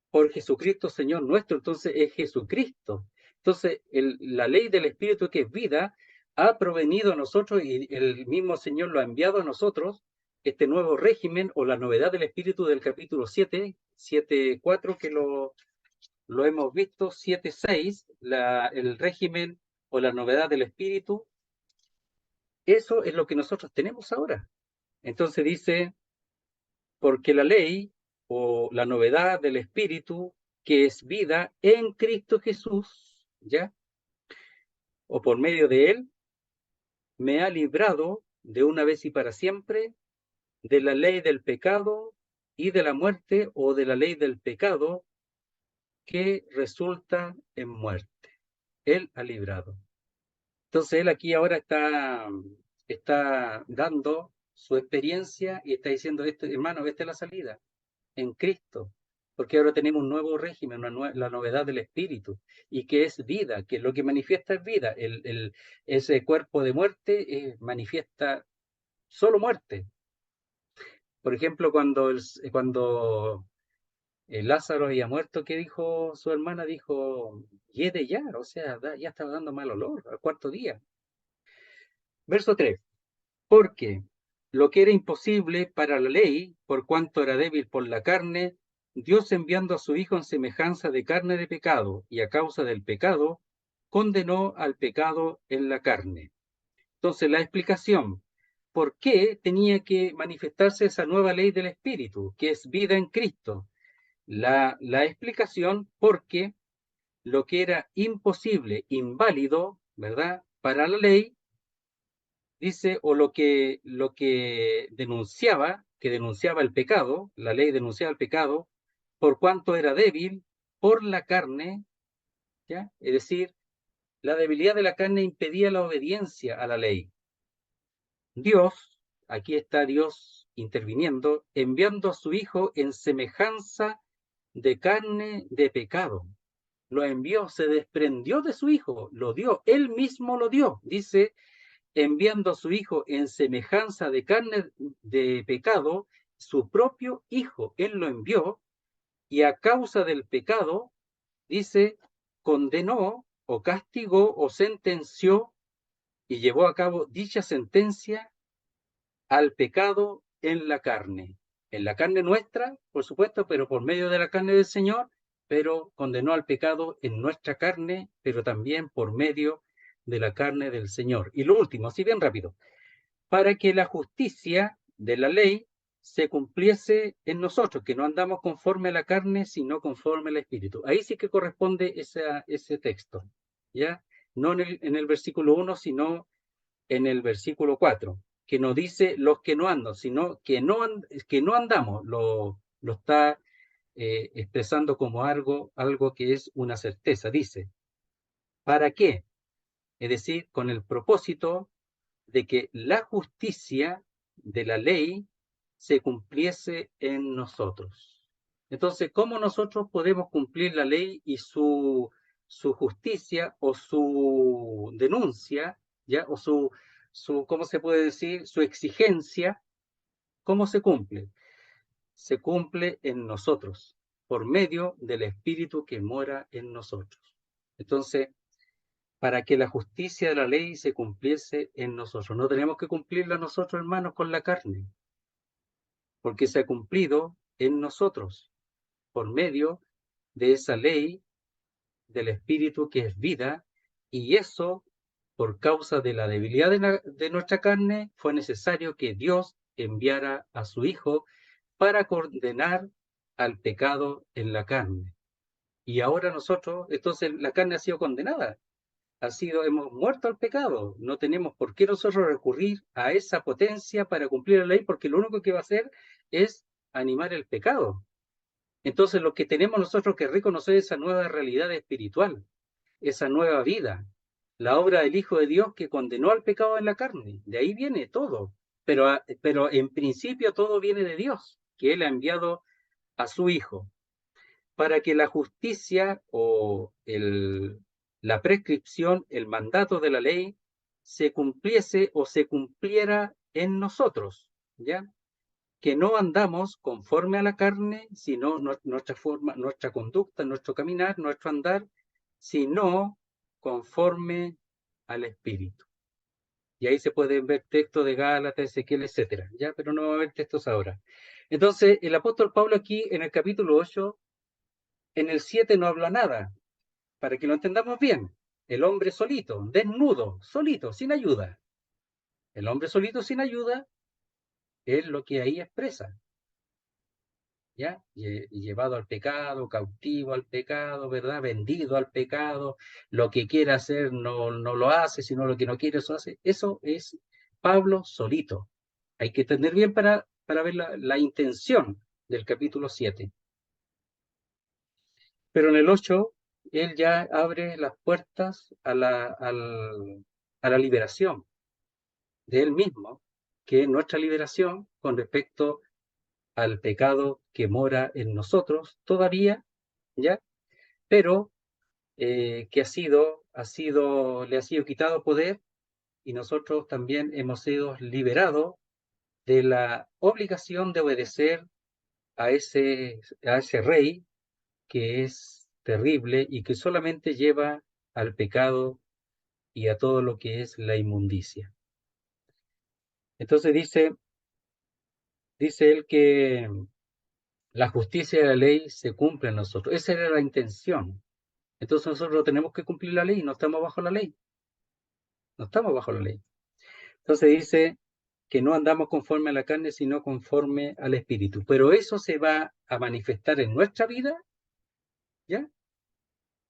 S2: por Jesucristo, Señor nuestro. Entonces es Jesucristo. Entonces la ley del Espíritu que es vida ha provenido a nosotros y el mismo Señor lo ha enviado a nosotros, este nuevo régimen o la novedad del Espíritu del capítulo 7, 7.4, que lo hemos visto, 7.6, el régimen o la novedad del Espíritu. Eso es lo que nosotros tenemos ahora. Entonces dice, porque la ley o la novedad del Espíritu, que es vida en Cristo Jesús, ¿ya? O por medio de Él, me ha librado de una vez y para siempre de la ley del pecado y de la muerte, o de la ley del pecado que resulta en muerte. Él ha librado. Entonces Él aquí ahora está dando su experiencia y está diciendo, hermano, esta es la salida, en Cristo. porque ahora tenemos un nuevo régimen, la novedad del espíritu, y que es vida, que lo que manifiesta es vida. Ese cuerpo de muerte manifiesta solo muerte. Por ejemplo, cuando Lázaro había muerto, ¿qué dijo su hermana? Dijo, hiede ya, o sea, ya estaba dando mal olor al cuarto día. Verso 3. Porque lo que era imposible para la ley, por cuanto era débil por la carne, Dios enviando a su Hijo en semejanza de carne de pecado, y a causa del pecado, condenó al pecado en la carne. Entonces, la explicación, ¿por qué tenía que manifestarse esa nueva ley del Espíritu, que es vida en Cristo? La explicación, porque lo que era imposible, inválido, ¿verdad? Para la ley, dice, o lo que denunciaba, que denunciaba el pecado, la ley denunciaba el pecado, por cuanto era débil por la carne, ¿ya? Es decir, la debilidad de la carne impedía la obediencia a la ley. Dios, aquí está Dios interviniendo, enviando a su Hijo en semejanza de carne de pecado. Lo envió, se desprendió de su Hijo, lo dio, él mismo lo dio. Dice, enviando a su Hijo en semejanza de carne de pecado, su propio Hijo, él lo envió, y a causa del pecado, dice, condenó o castigó o sentenció y llevó a cabo dicha sentencia al pecado en la carne nuestra, por supuesto, pero por medio de la carne del Señor, pero condenó al pecado en nuestra carne, pero también por medio de la carne del Señor. Y lo último, así bien rápido, para que la justicia de la ley se cumpliese en nosotros, que no andamos conforme a la carne, sino conforme al Espíritu. Ahí sí que corresponde ese texto, ¿ya? No en el versículo 1, sino en el versículo 4, que no dice los que no andan, sino que no andamos, lo está expresando como algo que es una certeza. Dice, ¿para qué? Es decir, con el propósito de que la justicia de la ley se cumpliese en nosotros. Entonces, ¿cómo nosotros podemos cumplir la ley y su justicia o su denuncia, ¿ya? O ¿cómo se puede decir? Su exigencia, ¿cómo se cumple? Se cumple en nosotros, por medio del Espíritu que mora en nosotros. Entonces, para que la justicia de la ley se cumpliese en nosotros. No tenemos que cumplirla nosotros, hermanos, con la carne, porque se ha cumplido en nosotros por medio de esa ley del Espíritu que es vida, y eso, por causa de la debilidad de nuestra carne, fue necesario que Dios enviara a su Hijo para condenar al pecado en la carne. Y ahora nosotros, entonces la carne ha sido condenada. Hemos muerto al pecado. No tenemos por qué nosotros recurrir a esa potencia para cumplir la ley, porque lo único que va a hacer es animar el pecado. Entonces, lo que tenemos nosotros que reconocer es esa nueva realidad espiritual, esa nueva vida, la obra del Hijo de Dios que condenó al pecado en la carne. De ahí viene todo. Pero en principio todo viene de Dios, que Él ha enviado a su Hijo para que la justicia o la prescripción, el mandato de la ley, se cumpliese o se cumpliera en nosotros, ¿ya? Que no andamos conforme a la carne, sino nuestra forma, nuestra conducta, nuestro caminar, nuestro andar, sino conforme al Espíritu. Y ahí se pueden ver textos de Gálatas, Ezequiel, etcétera, ¿ya? Pero no va a haber textos ahora. Entonces, el apóstol Pablo aquí en el capítulo 8, en el 7 no habla nada, para que lo entendamos bien. El hombre solito, desnudo, solito, sin ayuda. El hombre solito sin ayuda es lo que ahí expresa, ¿ya? Llevado al pecado, cautivo al pecado, ¿verdad? Vendido al pecado, lo que quiere hacer no lo hace, sino lo que no quiere eso hace. Eso es Pablo solito. Hay que entender bien para ver la intención del capítulo 7. Pero en el 8, él ya abre las puertas a la liberación de él mismo, que es nuestra liberación con respecto al pecado que mora en nosotros todavía, ¿ya? Pero que le ha sido quitado poder y nosotros también hemos sido liberados de la obligación de obedecer a ese rey que es terrible y que solamente lleva al pecado y a todo lo que es la inmundicia. Entonces dice él que la justicia de la ley se cumple en nosotros. Esa era la intención. Entonces nosotros tenemos que cumplir la ley, no estamos bajo la ley. No estamos bajo la ley. Entonces dice que no andamos conforme a la carne, sino conforme al Espíritu. Pero eso se va a manifestar en nuestra vida, ¿ya?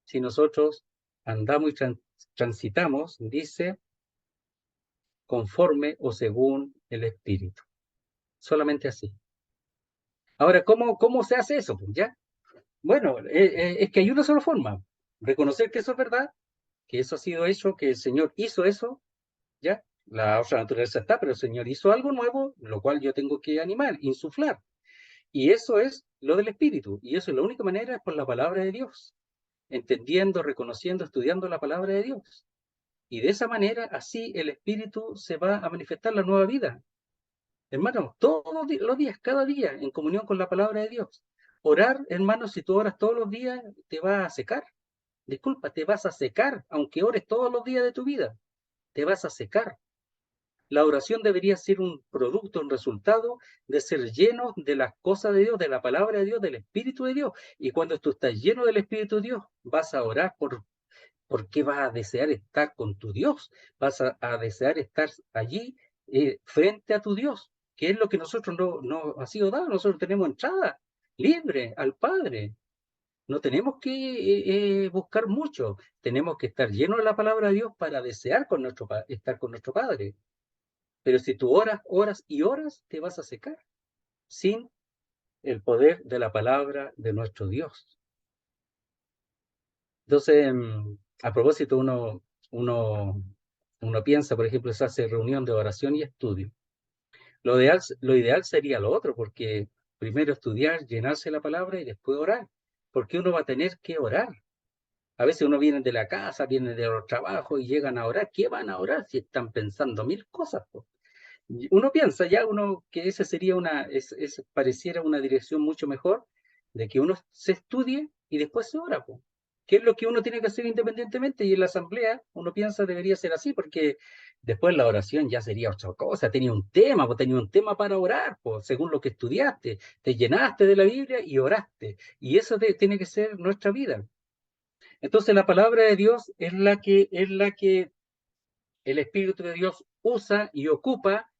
S2: Si nosotros andamos y transitamos, dice, conforme o según el Espíritu. Solamente así. Ahora, ¿cómo se hace eso? ¿Ya? Bueno, es que hay una sola forma. Reconocer que eso es verdad, que eso ha sido hecho, que el Señor hizo eso, ¿ya? La otra naturaleza está, pero el Señor hizo algo nuevo, lo cual yo tengo que animar, insuflar. Y eso es lo del Espíritu. Y eso es la única manera, es por la palabra de Dios. Entendiendo, reconociendo, estudiando la palabra de Dios. Y de esa manera, así el Espíritu se va a manifestar la nueva vida. Hermano, todos los días, cada día, en comunión con la palabra de Dios. Orar, hermano, si tú oras todos los días, te vas a secar. Disculpa, te vas a secar, aunque ores todos los días de tu vida. Te vas a secar. La oración debería ser un producto, un resultado de ser lleno de las cosas de Dios, de la palabra de Dios, del Espíritu de Dios. Y cuando tú estás lleno del Espíritu de Dios, vas a orar porque vas a desear estar con tu Dios. Vas a desear estar allí frente a tu Dios, que es lo que nosotros no ha sido dado. Nosotros tenemos entrada libre al Padre. No tenemos que buscar mucho. Tenemos que estar llenos de la palabra de Dios para desear estar con nuestro Padre. Pero si tú oras, oras y oras, te vas a secar sin el poder de la palabra de nuestro Dios. Entonces, a propósito, uno piensa, por ejemplo, se hace reunión de oración y estudio. Lo ideal sería lo otro, porque primero estudiar, llenarse la palabra y después orar, porque uno va a tener que orar. A veces uno viene de la casa, viene de los trabajos y llegan a orar. ¿Qué van a orar si están pensando mil cosas? Uno piensa ya que esa sería pareciera una dirección mucho mejor de que uno se estudie y después se ora, po. ¿Qué es lo que uno tiene que hacer independientemente? Y en la asamblea uno piensa debería ser así, porque después la oración ya sería otra cosa, tenía un tema, tenía un tema para orar, según lo que estudiaste, te llenaste de la Biblia y oraste, y eso tiene que ser nuestra vida. Entonces la palabra de Dios es la que el Espíritu de Dios usa y ocupa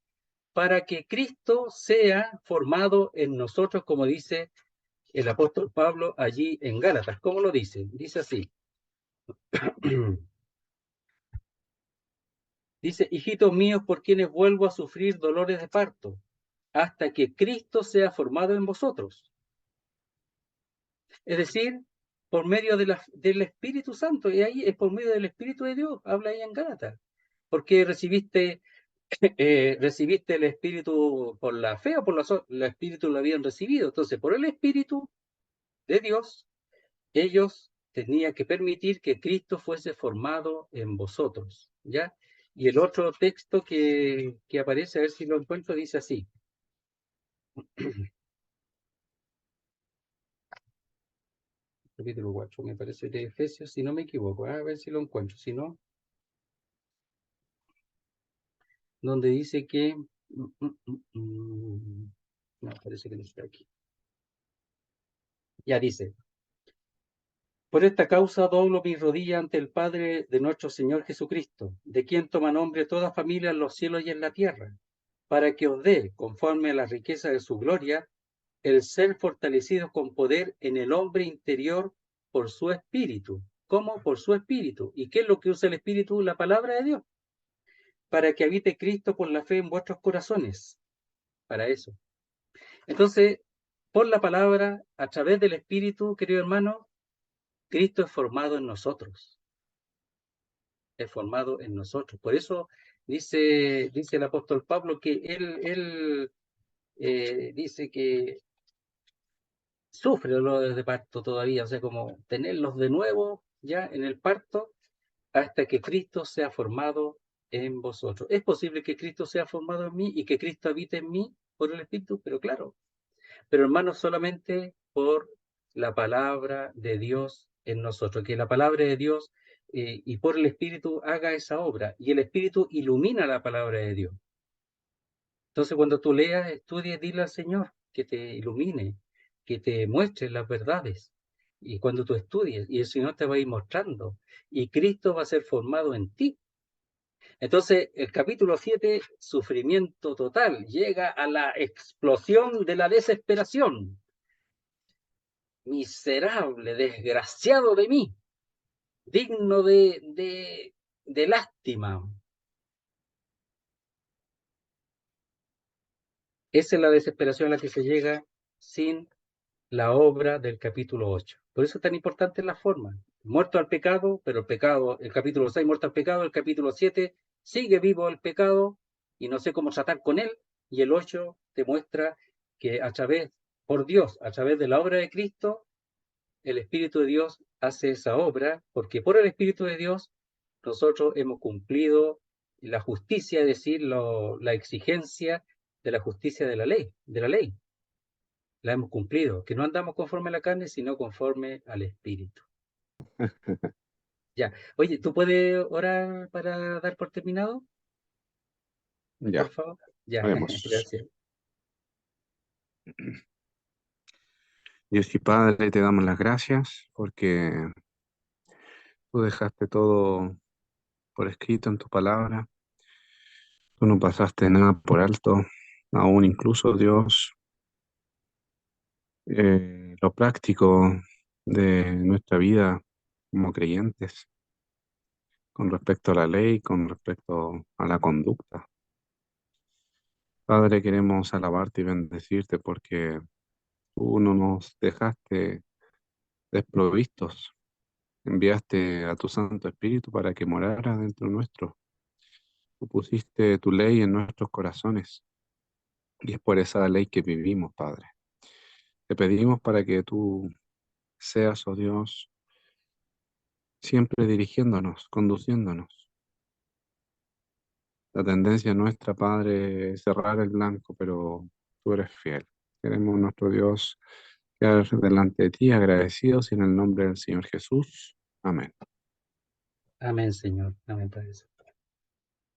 S2: para que Cristo sea formado en nosotros, como dice el apóstol Pablo allí en Gálatas. ¿Cómo lo dice? Dice así. Dice, hijitos míos, por quienes vuelvo a sufrir dolores de parto, hasta que Cristo sea formado en vosotros. Es decir, por medio del Espíritu Santo, y ahí es por medio del Espíritu de Dios, habla ahí en Gálatas. Porque recibiste el Espíritu por la fe o por el Espíritu lo habían recibido. Entonces, por el Espíritu de Dios, ellos tenían que permitir que Cristo fuese formado en vosotros, ¿ya? Y el otro texto que aparece, a ver si lo encuentro, dice así. Capítulo 4, me parece de Efesios, si no me equivoco, a ver si lo encuentro, si no, donde dice que... No, parece que no está aquí. Ya dice, por esta causa doblo mi rodilla ante el Padre de nuestro Señor Jesucristo, de quien toma nombre toda familia en los cielos y en la tierra, para que os dé, conforme a la riqueza de su gloria, el ser fortalecido con poder en el hombre interior por su espíritu. ¿Cómo? Por su espíritu. ¿Y qué es lo que usa el espíritu? La palabra de Dios. Para que habite Cristo por la fe en vuestros corazones. Para eso. Entonces, por la palabra, a través del espíritu, querido hermano, Cristo es formado en nosotros. Es formado en nosotros. Por eso dice el apóstol Pablo que él dice que sufre dolores de parto todavía, o sea, como tenerlos de nuevo ya en el parto hasta que Cristo sea formado en vosotros. Es posible que Cristo sea formado en mí y que Cristo habite en mí por el Espíritu, pero claro, pero hermanos, solamente por la palabra de Dios en nosotros, que la palabra de Dios y por el Espíritu haga esa obra, y el Espíritu ilumina la palabra de Dios. Entonces, cuando tú leas, estudies, dile al Señor que te ilumine, que te muestre las verdades. Y cuando tú estudies, y el Señor te va a ir mostrando, y Cristo va a ser formado en ti. Entonces, el capítulo 7, sufrimiento total, llega a la explosión de la desesperación. Miserable, desgraciado de mí, digno de lástima. Esa es la desesperación a la que se llega sin la obra del capítulo 8. Por eso es tan importante la forma. Muerto al pecado, pero el pecado, el capítulo 6, muerto al pecado, el capítulo 7, sigue vivo el pecado y no sé cómo tratar con él, y el 8 te muestra que a través, por Dios, a través de la obra de Cristo, el Espíritu de Dios hace esa obra, porque por el Espíritu de Dios nosotros hemos cumplido la justicia, es decir, la exigencia de la justicia de la ley. La hemos cumplido, que no andamos conforme a la carne, sino conforme al Espíritu. Ya. Oye, ¿tú puedes orar para dar por terminado?
S4: Ya,
S2: Por favor. Ya,
S4: oremos.
S2: gracias.
S4: Dios y Padre, te damos las gracias porque tú dejaste todo por escrito en tu palabra. Tú no pasaste nada por alto, aún incluso Dios, lo práctico de nuestra vida como creyentes con respecto a la ley, con respecto a la conducta. Padre, queremos alabarte y bendecirte porque tú no nos dejaste desprovistos. Enviaste a tu Santo Espíritu para que morara dentro nuestro. Tú pusiste tu ley en nuestros corazones y es por esa ley que vivimos, Padre. Te pedimos para que tú seas, oh Dios, siempre dirigiéndonos, conduciéndonos. La tendencia nuestra, Padre, es cerrar el blanco, pero tú eres fiel. Queremos, nuestro Dios, quedar delante de ti agradecidos en el nombre del Señor Jesús. Amén.
S2: Amén, Señor. Amén, Padre.